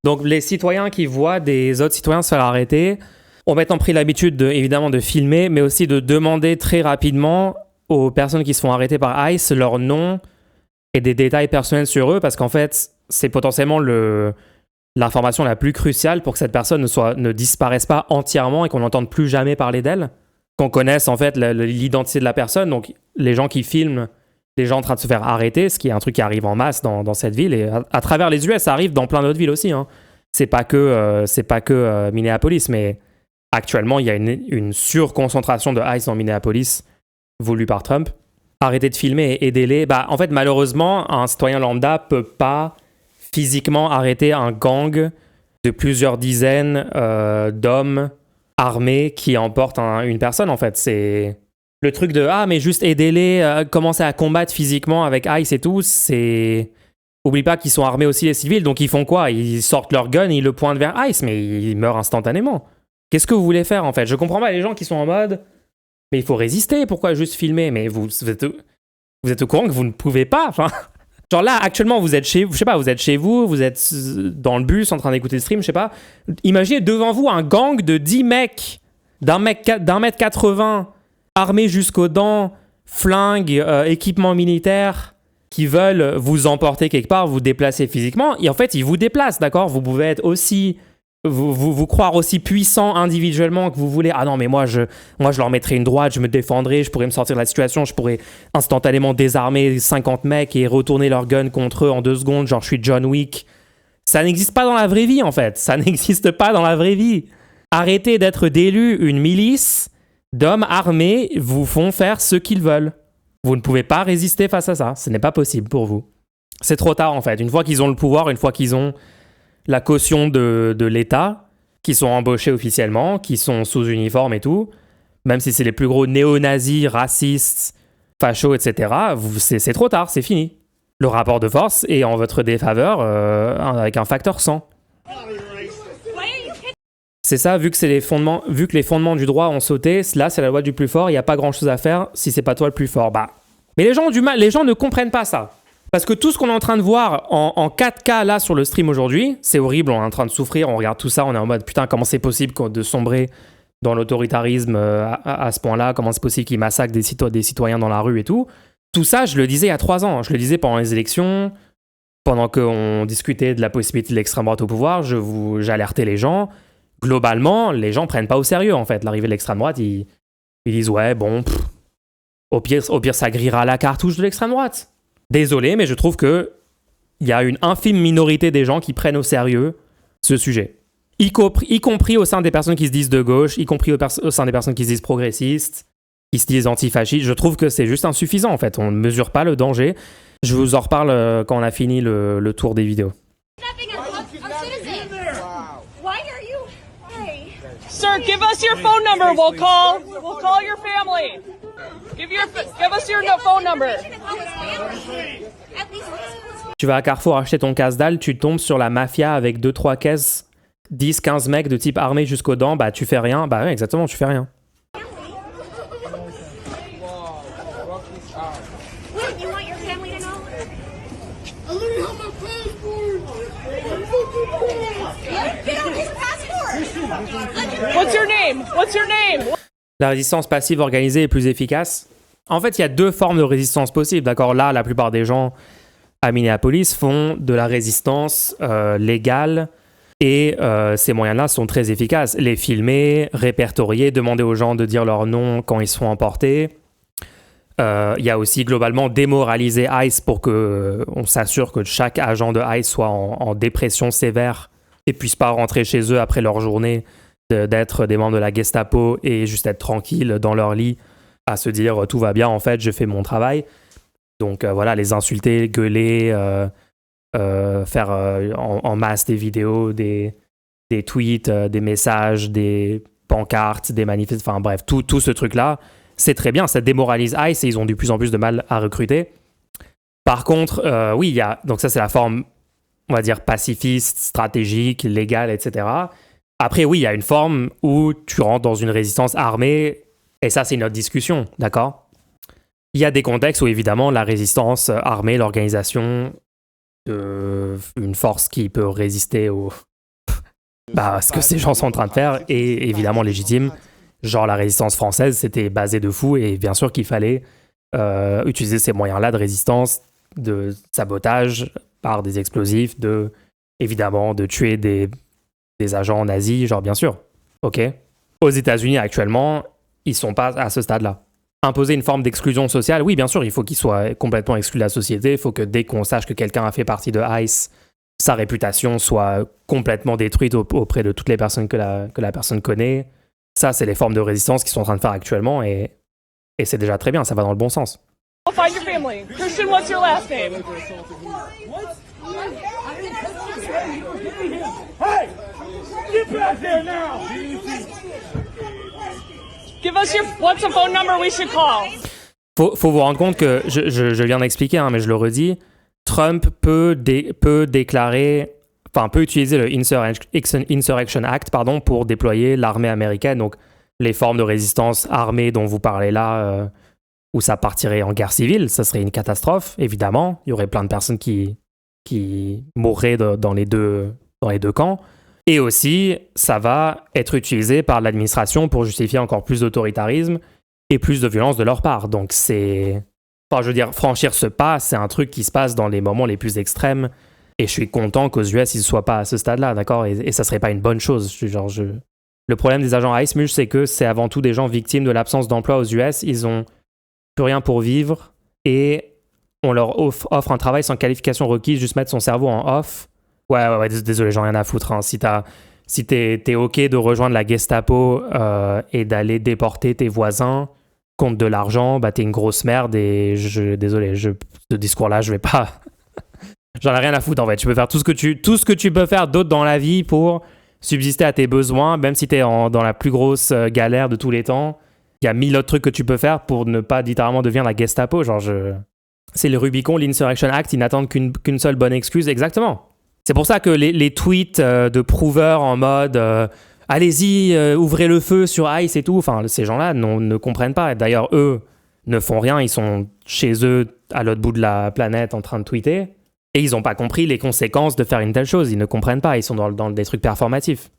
Donc les citoyens qui voient des autres citoyens se faire arrêter ont maintenant pris l'habitude évidemment de filmer, mais aussi de demander très rapidement aux personnes qui se font arrêter par ICE leur nom et des détails personnels sur eux, parce qu'en fait c'est potentiellement l'information la plus cruciale pour que cette personne ne disparaisse pas entièrement et qu'on n'entende plus jamais parler d'elle, qu'on connaisse en fait l'identité de la personne. Donc les gens qui filment les gens en train de se faire arrêter, ce qui est un truc qui arrive en masse dans cette ville, et à travers les US, ça arrive dans plein d'autres villes aussi. Hein. C'est pas que Minneapolis, mais actuellement, il y a une surconcentration de ICE dans Minneapolis, voulue par Trump. Arrêtez de filmer et aidez-les. Bah, en fait, malheureusement, un citoyen lambda peut pas physiquement arrêter un gang de plusieurs dizaines d'hommes armés qui emportent une personne, en fait. C'est... Le truc de « Ah, mais juste aidez-les, commencer à combattre physiquement avec ICE et tout », c'est... Oublie pas qu'ils sont armés aussi les civils, donc ils font quoi? Ils sortent leur gun, ils le pointent vers ICE, mais ils meurent instantanément. Qu'est-ce que vous voulez faire, en fait? Je comprends pas les gens qui sont en mode « Mais il faut résister, pourquoi juste filmer ?» Mais vous êtes au courant que vous ne pouvez pas, enfin... Genre là, actuellement, vous êtes chez vous, je sais pas, vous êtes chez vous, vous êtes dans le bus en train d'écouter le stream, je sais pas. Imaginez devant vous un gang de 10 mecs d'un mètre 80... armés jusqu'aux dents, flingues, équipement militaire, qui veulent vous emporter quelque part, vous déplacer physiquement, et en fait, ils vous déplacent, d'accord? Vous pouvez être aussi... Vous croire aussi puissant individuellement que vous voulez. Ah non, mais moi, je leur mettrais une droite, je me défendrais, je pourrais me sortir de la situation, je pourrais instantanément désarmer 50 mecs et retourner leur gun contre eux en 2 secondes, genre je suis John Wick. Ça n'existe pas dans la vraie vie, en fait. Ça n'existe pas dans la vraie vie. Arrêtez d'être d'élus, une milice d'hommes armés vous font faire ce qu'ils veulent. Vous ne pouvez pas résister face à ça. Ce n'est pas possible pour vous. C'est trop tard, en fait. Une fois qu'ils ont le pouvoir, une fois qu'ils ont la caution de l'État, qui sont embauchés officiellement, qui sont sous uniforme et tout, même si c'est les plus gros néo-nazis, racistes, fachos, etc., c'est trop tard, c'est fini. Le rapport de force est en votre défaveur avec un facteur 100. C'est ça, vu que les fondements du droit ont sauté, là c'est la loi du plus fort, il n'y a pas grand-chose à faire si c'est pas toi le plus fort. Mais les gens ont du mal, les gens ne comprennent pas ça. Parce que tout ce qu'on est en train de voir en 4K là sur le stream aujourd'hui, c'est horrible, on est en train de souffrir, on regarde tout ça, on est en mode putain comment c'est possible de sombrer dans l'autoritarisme à ce point-là, comment c'est possible qu'ils massacrent des citoyens dans la rue et tout. Tout ça, je le disais il y a 3 ans, je le disais pendant les élections, pendant qu'on discutait de la possibilité de l'extrême droite au pouvoir, j'alertais les gens. Globalement, les gens prennent pas au sérieux en fait l'arrivée de l'extrême droite, ils disent ouais bon, au pire ça grillera la cartouche de l'extrême droite. Désolé, mais je trouve qu'il y a une infime minorité des gens qui prennent au sérieux ce sujet. Y compris au sein des personnes qui se disent de gauche, y compris au sein des personnes qui se disent progressistes, qui se disent antifascistes. Je trouve que c'est juste insuffisant en fait. On ne mesure pas le danger. Je vous en reparle quand on a fini le tour des vidéos. Sir, give us your phone number. We'll call your family. Give us your phone number. Tu vas à Carrefour acheter ton casse-dalle, tu tombes sur la mafia avec 2-3 caisses, 10-15 mecs de type armé jusqu'aux dents, bah tu fais rien. Bah ouais, exactement, tu fais rien. What's your name? What's your name? La résistance passive organisée est plus efficace. En fait, il y a 2 formes de résistance possibles. D'accord, là, la plupart des gens à Minneapolis font de la résistance légale et ces moyens-là sont très efficaces. Les filmer, répertorier, demander aux gens de dire leur nom quand ils se font emporter. Il y a aussi globalement démoraliser ICE pour qu'on s'assure que chaque agent de ICE soit en dépression sévère et puisse pas rentrer chez eux après leur journée d'être des membres de la Gestapo et juste être tranquille dans leur lit à se dire tout va bien en fait, je fais mon travail. Donc voilà, les insulter, gueuler, faire en masse des vidéos, des tweets, des messages, des pancartes, des manifestes, enfin bref, tout ce truc-là, c'est très bien, ça démoralise ICE et ils ont de plus en plus de mal à recruter. Par contre, oui, il y a, donc ça c'est la forme, on va dire, pacifiste, stratégique, légale, etc. Après, oui, il y a une forme où tu rentres dans une résistance armée, et ça, c'est une autre discussion, d'accord? Il y a des contextes où, évidemment, la résistance armée, l'organisation d'une force qui peut résister à ce que ces gens sont en train de faire est évidemment légitime. Genre, la résistance française, c'était basé de fou, et bien sûr qu'il fallait utiliser ces moyens-là de résistance, de sabotage par des explosifs, évidemment, de tuer des agents nazis, genre bien sûr, ok. Aux États-Unis actuellement, ils sont pas à ce stade-là. Imposer une forme d'exclusion sociale, oui, bien sûr, il faut qu'ils soient complètement exclus de la société. Il faut que dès qu'on sache que quelqu'un a fait partie de ICE, sa réputation soit complètement détruite auprès de toutes les personnes que la personne connaît. Ça, c'est les formes de résistance qu'ils sont en train de faire actuellement et c'est déjà très bien, ça va dans le bon sens. I'll find your family. Christian, what's your last name? Hey! Get back there now! Give us what's the phone number we should call? Faut vous rendre compte que, je viens d'expliquer, mais je le redis, Trump peut déclarer, enfin peut utiliser le Insurrection Act, pour déployer l'armée américaine, donc les formes de résistance armée dont vous parlez là, où ça partirait en guerre civile, ça serait une catastrophe, évidemment. Il y aurait plein de personnes qui mourraient dans les deux camps. Et aussi, ça va être utilisé par l'administration pour justifier encore plus d'autoritarisme et plus de violence de leur part. Donc c'est Enfin, je veux dire, franchir ce pas, c'est un truc qui se passe dans les moments les plus extrêmes. Et je suis content qu'aux US, ils ne soient pas à ce stade-là, d'accord, et ça serait pas une bonne chose. Le problème des agents ICE, c'est que c'est avant tout des gens victimes de l'absence d'emploi aux US. Ils ont plus rien pour vivre et on leur offre un travail sans qualification requise, juste mettre son cerveau en off. Ouais, désolé, j'en ai rien à foutre. Hein. Si t'es OK de rejoindre la Gestapo et d'aller déporter tes voisins contre de l'argent, bah t'es une grosse merde et désolé, ce discours-là, je vais pas... J'en ai rien à foutre en fait. Tu peux faire tout ce que tu peux faire d'autre dans la vie pour subsister à tes besoins, même si t'es dans la plus grosse galère de tous les temps. Il y a 1000 autres trucs que tu peux faire pour ne pas littéralement devenir la Gestapo. C'est le Rubicon, l'Insurrection Act, ils n'attendent qu'une seule bonne excuse. Exactement. C'est pour ça que les tweets de prouveurs en mode allez-y, ouvrez le feu sur ICE et tout, enfin, ces gens-là ne comprennent pas. D'ailleurs, eux ne font rien, ils sont chez eux à l'autre bout de la planète en train de tweeter. Et ils n'ont pas compris les conséquences de faire une telle chose. Ils ne comprennent pas, ils sont dans des trucs performatifs.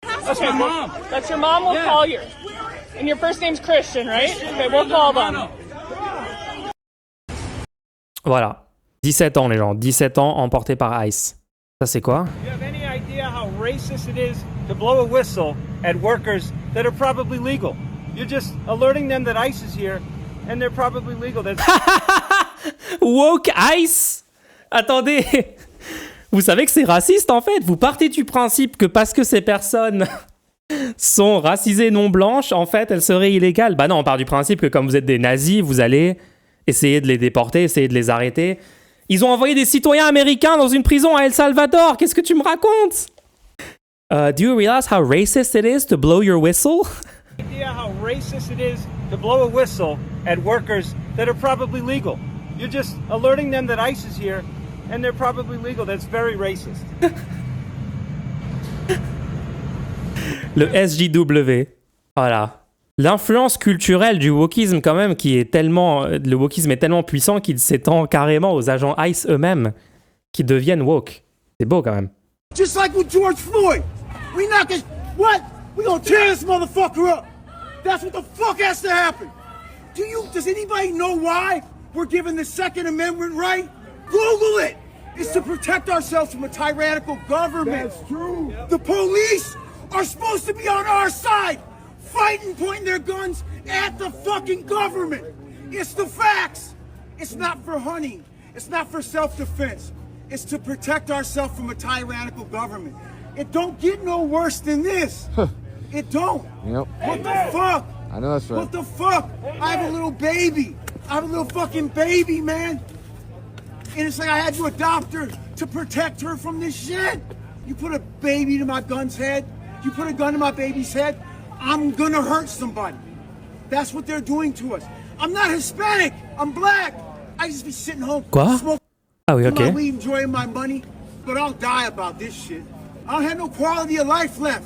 That's your mom. That's your mom. We'll call you. And your first name's Christian, right? Okay, we'll call them. Voilà. 17 ans, les gens. 17 ans emportés par ICE. Ça, c'est quoi? Do you have any idea how racist it is to blow a whistle at workers that are probably legal? You're just alerting them that ICE is here and they're probably legal. Woke ICE? Attendez, vous savez que c'est raciste en fait. Vous partez du principe que parce que ces personnes sont racisées non blanches, en fait, elles seraient illégales. Bah non, on part du principe que comme vous êtes des nazis, vous allez essayer de les déporter, essayer de les arrêter. Ils ont envoyé des citoyens américains dans une prison à El Salvador. Qu'est-ce que tu me racontes? Do you realize how racist it is to blow your whistle? Idea how racist it is to blow a whistle at workers that are probably legal. You're just alerting them that ICE is here and they're probably legal. That's very racist. Le SJW. Voilà. L'influence culturelle du wokisme quand même le wokisme est tellement puissant qu'il s'étend carrément aux agents ICE eux-mêmes qui deviennent woke. C'est beau quand même. Just like with George Floyd. We not gonna... What? We gonna tear this motherfucker up. That's what the fuck has to happen. Does anybody know why we're given the Second Amendment right? Google it. It's to protect ourselves from a tyrannical government. That's true. The police are supposed to be on our side, fighting, pointing their guns at the fucking government. It's the facts. It's not for hunting. It's not for self-defense. It's to protect ourselves from a tyrannical government. It don't get no worse than this. It don't. Yep. What the fuck? I know that's right. What the fuck? I have a little baby. I have a little fucking baby, man. And it's like I had to adopt her to protect her from this shit. You put a baby to my gun's head. You put a gun to my baby's head. I'm gonna hurt somebody. That's what they're doing to us. I'm not Hispanic. I'm black. I just be sitting home. Quoi? Ah oui, ok. My weed, enjoying my money, but I'll die about this shit. I don't have no quality of life left.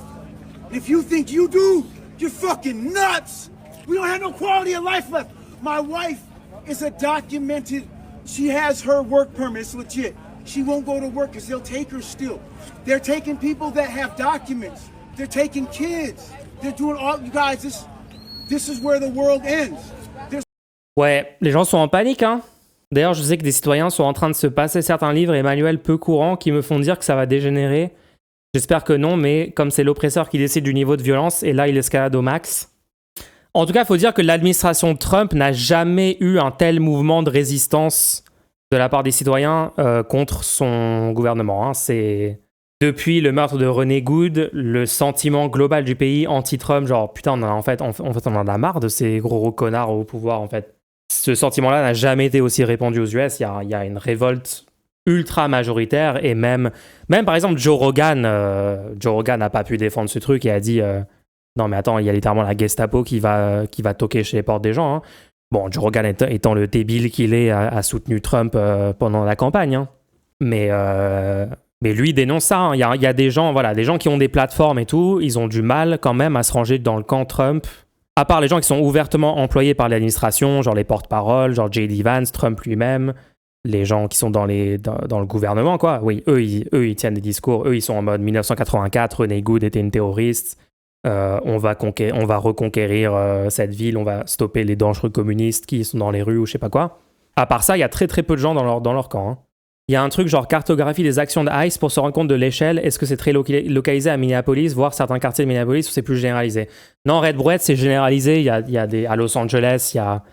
If you think you do, you're fucking nuts. We don't have no quality of life left. My wife is a documented, she has her work permit, it's legit. She won't go to work because they'll take her still. They're taking people that have documents. They're taking kids. They're doing all, you guys, this is where the world ends. Ouais, les gens sont en panique, hein. D'ailleurs, je sais que des citoyens sont en train de se passer certains livres et manuels peu courants qui me font dire que ça va dégénérer. J'espère que non, mais comme c'est l'oppresseur qui décide du niveau de violence, et là, il escalade au max. En tout cas, il faut dire que l'administration Trump n'a jamais eu un tel mouvement de résistance de la part des citoyens contre son gouvernement. Hein. C'est depuis le meurtre de René Good, le sentiment global du pays anti-Trump, genre putain, on en en a marre de ces gros connards au pouvoir, en fait. Ce sentiment-là n'a jamais été aussi répandu aux US. Il y a une révolte ultra majoritaire et même par exemple Joe Rogan n'a pas pu défendre ce truc et a dit non mais attends, il y a littéralement la Gestapo qui va toquer chez les portes des gens. Hein. Bon, Joe Rogan étant le débile qu'il est a soutenu Trump pendant la campagne. Hein. Mais lui dénonce ça. Hein. Il y a des gens, voilà, des gens qui ont des plateformes et tout, ils ont du mal quand même à se ranger dans le camp Trump. À part les gens qui sont ouvertement employés par l'administration, genre les porte-paroles, genre J.D. Vance, Trump lui-même, les gens qui sont dans le gouvernement, quoi. Oui, eux, ils tiennent des discours. Eux, ils sont en mode 1984, René Good était une terroriste. On va reconquérir cette ville, on va stopper les dangereux communistes qui sont dans les rues ou je sais pas quoi. À part ça, il y a très très peu de gens dans leur camp. Hein. Il y a un truc genre cartographie des actions de ICE pour se rendre compte de l'échelle. Est-ce que c'est très localisé à Minneapolis, voire certains quartiers de Minneapolis, ou c'est plus généralisé? Non, Red Brouette, c'est généralisé. Il y a à Los Angeles, il y a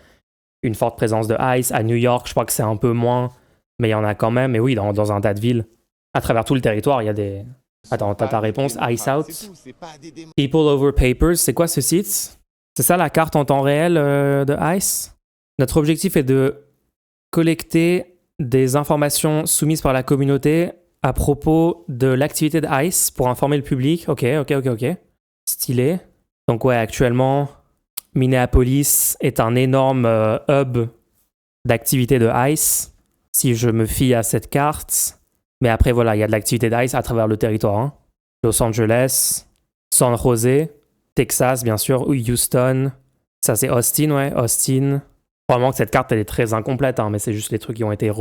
une forte présence de ICE. À New York, je crois que c'est un peu moins, mais il y en a quand même. Et oui, dans un tas de villes. À travers tout le territoire, il y a des... Attends, t'as ta réponse? ICE Out. People Over Papers, c'est quoi ce site? C'est ça la carte en temps réel de ICE? Notre objectif est de collecter des informations soumises par la communauté à propos de l'activité de ICE pour informer le public. Ok. Stylé. Donc ouais, actuellement, Minneapolis est un énorme hub d'activité de ICE, si je me fie à cette carte. Mais après, voilà, il y a de l'activité d'ICE à travers le territoire. Hein. Los Angeles, San Jose, Texas, bien sûr, ou Houston. Ça, c'est Austin, ouais, Austin. Probablement que cette carte, elle est très incomplète, hein, mais c'est juste les trucs qui ont été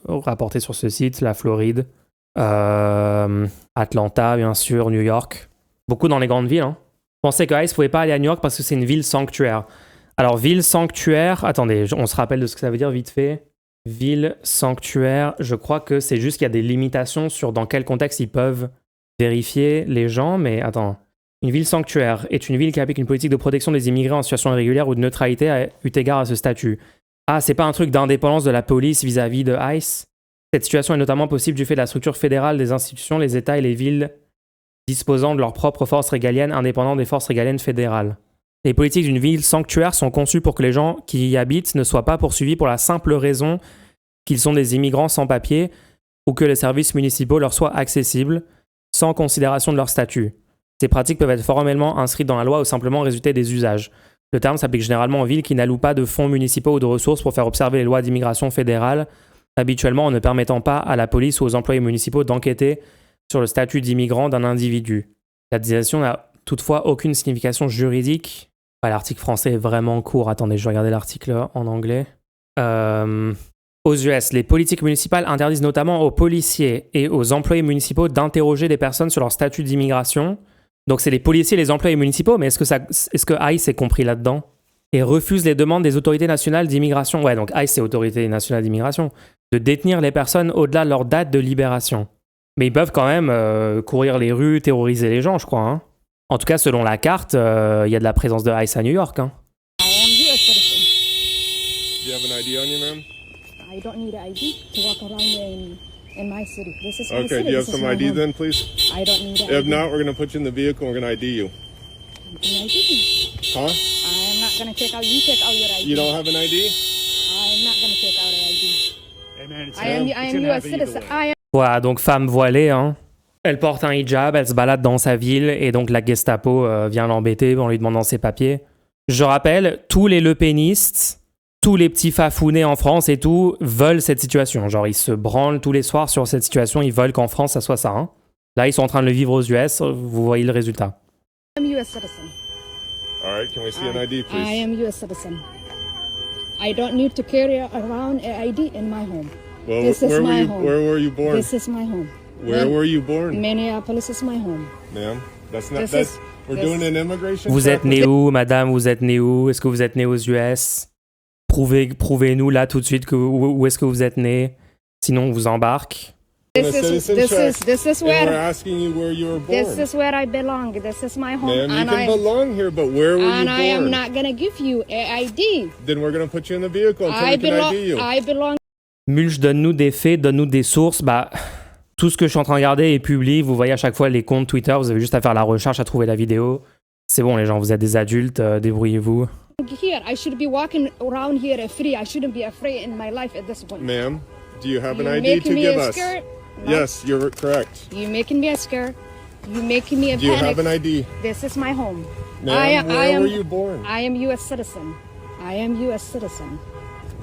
rapportés sur ce site. La Floride, Atlanta, bien sûr, New York. Beaucoup dans les grandes villes. Hein. Je pensais que ICE ne pouvait pas aller à New York parce que c'est une ville sanctuaire. Alors, ville sanctuaire... Attendez, on se rappelle de ce que ça veut dire vite fait. Ville sanctuaire, je crois que c'est juste qu'il y a des limitations sur dans quel contexte ils peuvent vérifier les gens, mais attends... Une ville sanctuaire est une ville qui applique une politique de protection des immigrés en situation irrégulière ou de neutralité eu égard à ce statut. Ah, c'est pas un truc d'indépendance de la police vis-à-vis de ICE? Cette situation est notamment possible du fait de la structure fédérale des institutions, les États et les villes disposant de leurs propres forces régaliennes indépendantes des forces régaliennes fédérales. Les politiques d'une ville sanctuaire sont conçues pour que les gens qui y habitent ne soient pas poursuivis pour la simple raison qu'ils sont des immigrants sans papier ou que les services municipaux leur soient accessibles sans considération de leur statut. Ces pratiques peuvent être formellement inscrites dans la loi ou simplement résulter des usages. Le terme s'applique généralement aux villes qui n'allouent pas de fonds municipaux ou de ressources pour faire observer les lois d'immigration fédérale, habituellement en ne permettant pas à la police ou aux employés municipaux d'enquêter sur le statut d'immigrant d'un individu. La désignation n'a toutefois aucune signification juridique. Ah, l'article français est vraiment court. Attendez, je vais regarder l'article en anglais. Aux US, les politiques municipales interdisent notamment aux policiers et aux employés municipaux d'interroger des personnes sur leur statut d'immigration. Donc c'est les policiers et les employés municipaux, mais est-ce que ICE est compris là-dedans? Et refuse les demandes des autorités nationales d'immigration. Ouais, donc ICE, c'est Autorité nationale d'immigration. De détenir les personnes au-delà de leur date de libération. Mais ils peuvent quand même courir les rues, terroriser les gens, je crois. Hein. En tout cas, selon la carte, il y a de la présence de ICE à New York. Hein. I am US citizen. Do you have an ID on you, ma'am? I don't need an ID to walk around in my city. This is my Okay, city. do you have This is some my ID home. then, please? I don't need an If ID. not, we're going to put you in the vehicle and we're going to ID you. Can I ID? Huh? I am not going to take out. You take out your ID. You don't have an ID? I am not going to take out an ID. Hey, man, it's I am US citizen. I am. Voilà, donc femme voilée, hein. Elle porte un hijab, elle se balade dans sa ville, et donc la Gestapo vient l'embêter en lui demandant ses papiers. Je rappelle, tous les lepénistes, tous les petits fafounés en France et tout, veulent cette situation. Genre, ils se branlent tous les soirs sur cette situation, ils veulent qu'en France, ça soit ça. Hein. Là, ils sont en train de le vivre aux US, vous voyez le résultat. I am US citizen. All right, can we see an ID, please? I am US citizen. I don't need to carry around an ID in my home. Well, This is my home. Where were you born? This is my home. Where were you born? Minneapolis is my home. Ma'am, that's not, This is- we're this- doing an immigration Vous êtes check. né où, madame? Vous êtes né où? Est-ce que vous êtes né aux US? Prouvez-nous là tout de suite où est-ce que vous êtes né. Sinon, on vous embarque. A This citizen is check, and we're where asking you where you were born. this is where I belong. This is my home, Ma'am, you and can belong here, but where were you and I am born? not gonna give you an ID. Then we're going to put you in the vehicle until I we can belong. ID you. I belong. Mulch, donne-nous des faits, donne-nous des sources. Bah, tout ce que je suis en train de regarder est public. Vous voyez à chaque fois les comptes Twitter. Vous avez juste à faire la recherche, à trouver la vidéo. C'est bon, les gens, vous êtes des adultes, débrouillez-vous. Here, I should be walking around here free. I shouldn't be afraid in my life at this point. Ma'am, do you have an You ID making to me give a us? skirt? No. Yes, you're correct. You're making me a scared. You're making me a Do you panic. have an ID? This is my home. Ma'am, where were you born? I am U.S. citizen. I am U.S. citizen.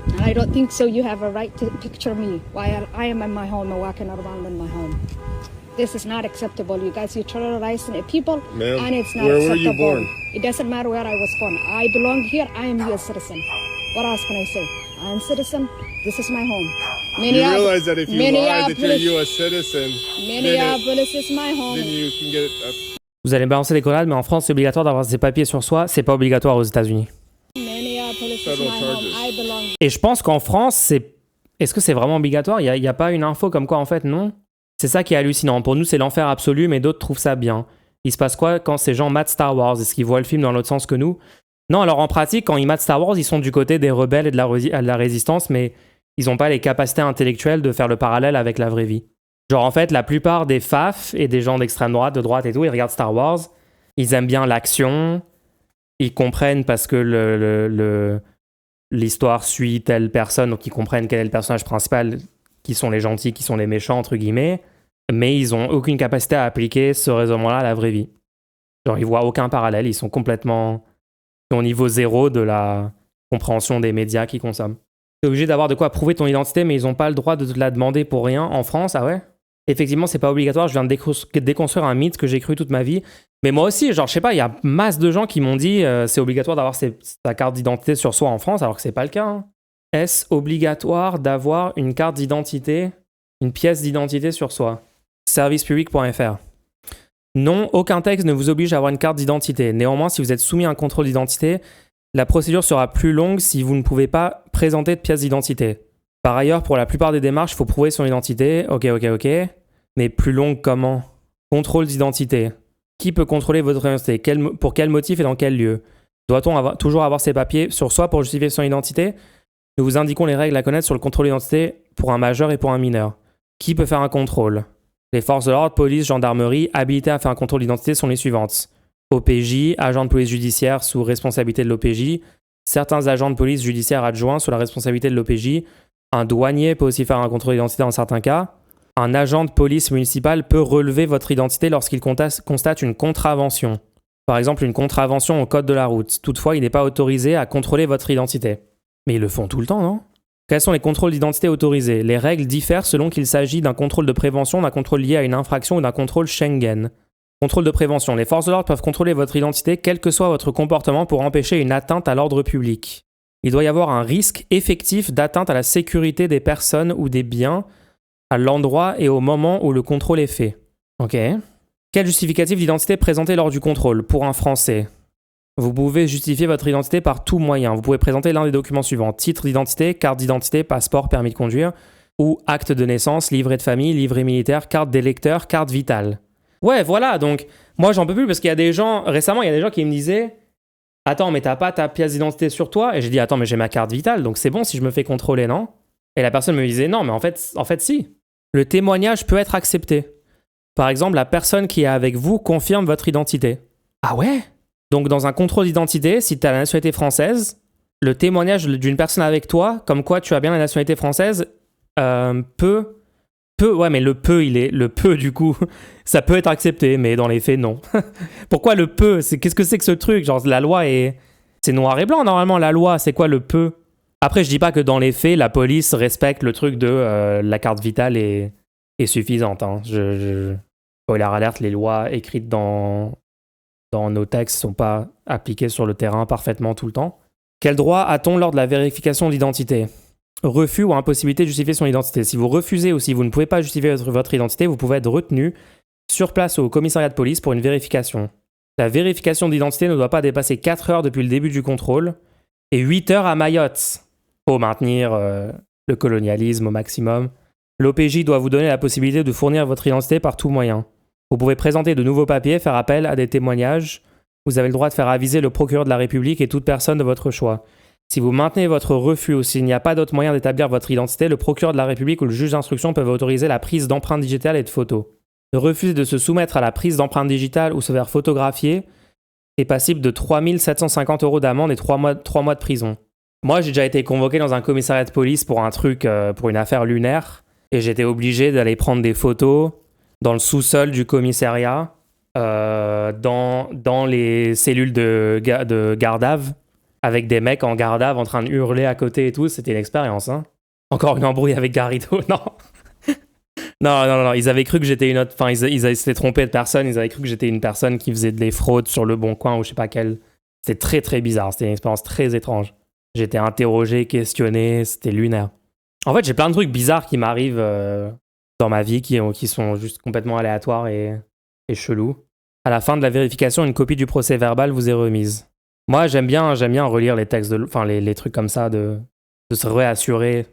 And I don't think so you have a right to picture me while I am in my home and walking around in my home. This is not acceptable. You guys, you're terrorizing people, Ma'am, and it's not where acceptable. were you born? It doesn't matter where I was born. I belong here. I am U.S. citizen. What else can I say? I am citizen. This is my home. You realize that if you lie that you're a U.S. citizen, Minneapolis is my home. then you can get Vous allez me balancer des grenades, mais en France, c'est obligatoire d'avoir ses papiers sur soi. C'est pas obligatoire aux États-Unis. Et je pense qu'en France, est-ce que c'est vraiment obligatoire? Il y a pas une info comme quoi, en fait, non? C'est ça qui est hallucinant. Pour nous, c'est l'enfer absolu, mais d'autres trouvent ça bien. Il se passe quoi quand ces gens matent Star Wars? Est-ce qu'ils voient le film dans l'autre sens que nous? Non, alors en pratique, quand ils matent Star Wars, ils sont du côté des rebelles et de la résistance, mais ils n'ont pas les capacités intellectuelles de faire le parallèle avec la vraie vie. Genre, en fait, la plupart des FAF et des gens d'extrême droite, de droite et tout, ils regardent Star Wars, ils aiment bien l'action, ils comprennent parce que l'histoire suit telle personne, donc ils comprennent quel est le personnage principal, qui sont les gentils, qui sont les méchants, entre guillemets, mais ils n'ont aucune capacité à appliquer ce raisonnement-là à la vraie vie. Genre, ils voient aucun parallèle, ils sont complètement au niveau zéro de la compréhension des médias qu'ils consomment. T'es obligé d'avoir de quoi prouver ton identité, mais ils n'ont pas le droit de te la demander pour rien en France, ah ouais? Effectivement, c'est pas obligatoire, je viens de déconstruire un mythe que j'ai cru toute ma vie. Mais moi aussi, genre, je sais pas, il y a masse de gens qui m'ont dit c'est obligatoire d'avoir sa carte d'identité sur soi en France, alors que c'est pas le cas. Hein. Est-ce obligatoire d'avoir une carte d'identité, une pièce d'identité sur soi? Servicepublic.fr. Non, aucun texte ne vous oblige à avoir une carte d'identité. Néanmoins, si vous êtes soumis à un contrôle d'identité, la procédure sera plus longue si vous ne pouvez pas présenter de pièce d'identité. Par ailleurs, pour la plupart des démarches, il faut prouver son identité. Ok. Mais plus longue comment? Contrôle d'identité. Qui peut contrôler votre identité? Pour quel motif et dans quel lieu? Doit-on toujours avoir ses papiers sur soi pour justifier son identité? Nous vous indiquons les règles à connaître sur le contrôle d'identité pour un majeur et pour un mineur. Qui peut faire un contrôle? Les forces de l'ordre, police, gendarmerie, habilitées à faire un contrôle d'identité sont les suivantes. OPJ, agent de police judiciaire sous responsabilité de l'OPJ, certains agents de police judiciaire adjoints sous la responsabilité de l'OPJ, un douanier peut aussi faire un contrôle d'identité dans certains cas, un agent de police municipale peut relever votre identité lorsqu'il constate une contravention. Par exemple, une contravention au code de la route. Toutefois, il n'est pas autorisé à contrôler votre identité. Mais ils le font tout le temps, non? Quels sont les contrôles d'identité autorisés? Les règles diffèrent selon qu'il s'agit d'un contrôle de prévention, d'un contrôle lié à une infraction ou d'un contrôle Schengen. Contrôle de prévention. Les forces de l'ordre peuvent contrôler votre identité, quel que soit votre comportement, pour empêcher une atteinte à l'ordre public. Il doit y avoir un risque effectif d'atteinte à la sécurité des personnes ou des biens à l'endroit et au moment où le contrôle est fait. Ok. Quel justificatif d'identité présenté lors du contrôle? Pour un Français, vous pouvez justifier votre identité par tout moyen. Vous pouvez présenter l'un des documents suivants. Titre d'identité, carte d'identité, passeport, permis de conduire, ou acte de naissance, livret de famille, livret militaire, carte d'électeur, carte vitale. Ouais, voilà, donc moi j'en peux plus parce qu'il y a des gens, récemment il y a des gens qui me disaient « Attends, mais t'as pas ta pièce d'identité sur toi ?» Et j'ai dit « Attends, mais j'ai ma carte vitale, donc c'est bon si je me fais contrôler, non ?» Et la personne me disait « Non, mais en fait si. Le témoignage peut être accepté. Par exemple, la personne qui est avec vous confirme votre identité. » Ah ouais? Donc dans un contrôle d'identité, si tu as la nationalité française, le témoignage d'une personne avec toi, comme quoi tu as bien la nationalité française, peut, ouais, mais le peu du coup, ça peut être accepté, mais dans les faits, non. Pourquoi le peu? Qu'est-ce que c'est que ce truc? Genre, la loi c'est noir et blanc, normalement, la loi, c'est quoi le peu? Après, je dis pas que dans les faits, la police respecte le truc de la carte vitale est suffisante. Hein. Spoiler alert, les lois écrites dans nos textes sont pas appliquées sur le terrain parfaitement tout le temps. Quel droit a-t-on lors de la vérification d'identité? Refus ou impossibilité de justifier son identité. Si vous refusez ou si vous ne pouvez pas justifier votre identité, vous pouvez être retenu sur place au commissariat de police pour une vérification. La vérification d'identité ne doit pas dépasser 4 heures depuis le début du contrôle et 8 heures à Mayotte. Pour maintenir le colonialisme au maximum. L'OPJ doit vous donner la possibilité de fournir votre identité par tout moyen. Vous pouvez présenter de nouveaux papiers, faire appel à des témoignages. Vous avez le droit de faire aviser le procureur de la République et toute personne de votre choix. Si vous maintenez votre refus ou s'il n'y a pas d'autre moyen d'établir votre identité, le procureur de la République ou le juge d'instruction peuvent autoriser la prise d'empreintes digitales et de photos. Refuser de se soumettre à la prise d'empreintes digitales ou se faire photographier est passible de 3 750 € d'amende et 3 mois de prison. Moi, j'ai déjà été convoqué dans un commissariat de police pour un truc, pour une affaire lunaire, et j'étais obligé d'aller prendre des photos dans le sous-sol du commissariat, dans les cellules de garde-ave, avec des mecs en garde-ave en train de hurler à côté et tout. C'était une expérience, hein. Encore une embrouille avec Garrido, non. Non, ils avaient cru que j'étais une autre... Enfin, ils s'étaient trompés de personne, ils avaient cru que j'étais une personne qui faisait des fraudes sur Le Bon Coin ou je sais pas quelle... C'était très très bizarre, c'était une expérience très étrange. J'étais interrogé, questionné, c'était lunaire. En fait, j'ai plein de trucs bizarres qui m'arrivent dans ma vie qui sont juste complètement aléatoires et chelous. À la fin de la vérification, une copie du procès verbal vous est remise. Moi, j'aime bien relire les textes, les trucs comme ça, de se réassurer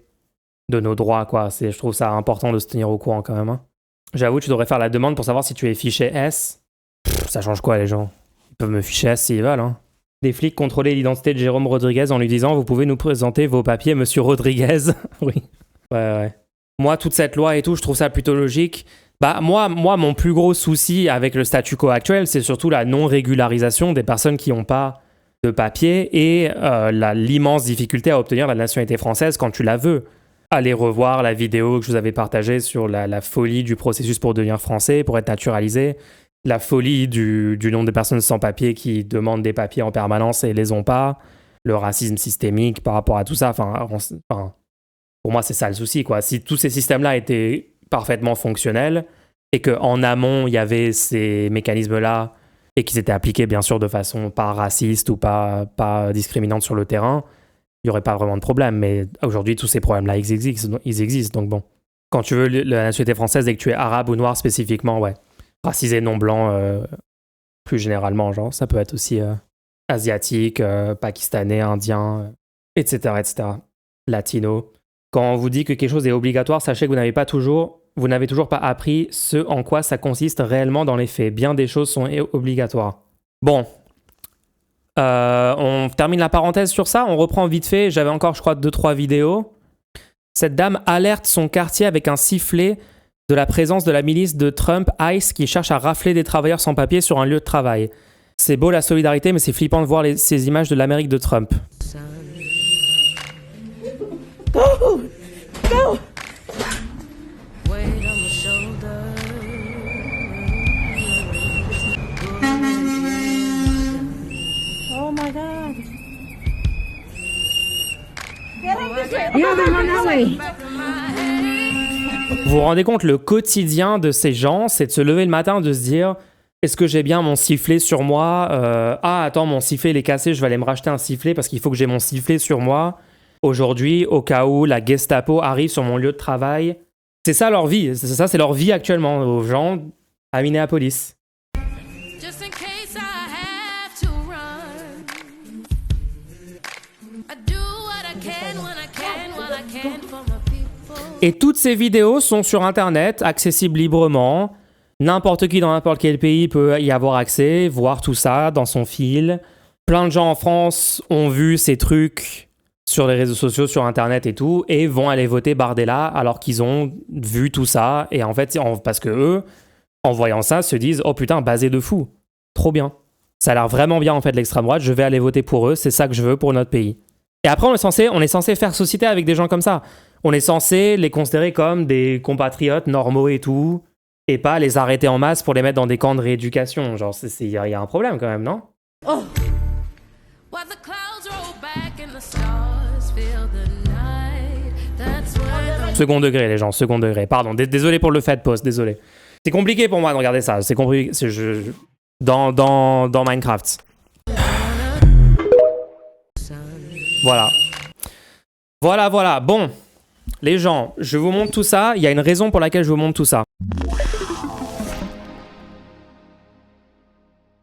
de nos droits, quoi. Je trouve ça important de se tenir au courant quand même. Hein. J'avoue, tu devrais faire la demande pour savoir si tu es fiché S. Ça change quoi, les gens? Ils peuvent me ficher S s'ils veulent. Hein. Des flics contrôlaient l'identité de Jérôme Rodriguez en lui disant « Vous pouvez nous présenter vos papiers, monsieur Rodriguez ?» Oui. Ouais. Moi, toute cette loi et tout, je trouve ça plutôt logique. Bah, moi, mon plus gros souci avec le statu quo actuel, c'est surtout la non-régularisation des personnes qui n'ont pas de papier et l'immense difficulté à obtenir la nationalité française quand tu la veux. Allez revoir la vidéo que je vous avais partagée sur la folie du processus pour devenir français, pour être naturalisé, la folie du nombre de personnes sans papier qui demandent des papiers en permanence et les ont pas, le racisme systémique par rapport à tout ça. Enfin, pour moi, c'est ça le souci, quoi. Si tous ces systèmes-là étaient parfaitement fonctionnels et qu'en amont, il y avait ces mécanismes-là et qu'ils étaient appliqués, bien sûr, de façon pas raciste ou pas discriminante sur le terrain, il n'y aurait pas vraiment de problème. Mais aujourd'hui, tous ces problèmes-là, ils existent. Donc bon, quand tu veux la nationalité française et que tu es arabe ou noir spécifiquement, ouais. Racisé, non blanc, plus généralement, genre, ça peut être aussi asiatique, pakistanais, indien, etc., etc. Latino. Quand on vous dit que quelque chose est obligatoire, sachez que vous n'avez toujours pas appris ce en quoi ça consiste réellement dans les faits. Bien des choses sont obligatoires. Bon. On termine la parenthèse sur ça. On reprend vite fait. J'avais encore, je crois, 2-3 vidéos. Cette dame alerte son quartier avec un sifflet de la présence de la milice de Trump, ICE, qui cherche à rafler des travailleurs sans papier sur un lieu de travail. C'est beau la solidarité, mais c'est flippant de voir ces images de l'Amérique de Trump. Go! Go! Oh my God! Vous vous rendez compte, le quotidien de ces gens, c'est de se lever le matin, de se dire « Est-ce que j'ai bien mon sifflet sur moi ? Ah, attends, mon sifflet il est cassé, je vais aller me racheter un sifflet parce qu'il faut que j'ai mon sifflet sur moi. » Aujourd'hui, au cas où la Gestapo arrive sur mon lieu de travail. C'est ça leur vie. C'est leur vie actuellement, aux gens à Minneapolis. Et toutes ces vidéos sont sur Internet, accessibles librement. N'importe qui dans n'importe quel pays peut y avoir accès, voir tout ça dans son fil. Plein de gens en France ont vu ces trucs sur les réseaux sociaux, sur Internet et tout, et vont aller voter Bardella alors qu'ils ont vu tout ça. Et en fait, parce que eux, en voyant ça, se disent « Oh putain, basé de fou. Trop bien. Ça a l'air vraiment bien en fait l'extrême droite, je vais aller voter pour eux, c'est ça que je veux pour notre pays. » Et après, on est censé faire société avec des gens comme ça. On est censé les considérer comme des compatriotes normaux et tout, et pas les arrêter en masse pour les mettre dans des camps de rééducation. Genre, il y a un problème quand même, non? Oh. Second degré, les gens, second degré. Pardon, désolé pour le fait de post, désolé. C'est compliqué pour moi de regarder ça. C'est compliqué. Dans Minecraft. Voilà. Bon, les gens, je vous montre tout ça. Il y a une raison pour laquelle je vous montre tout ça.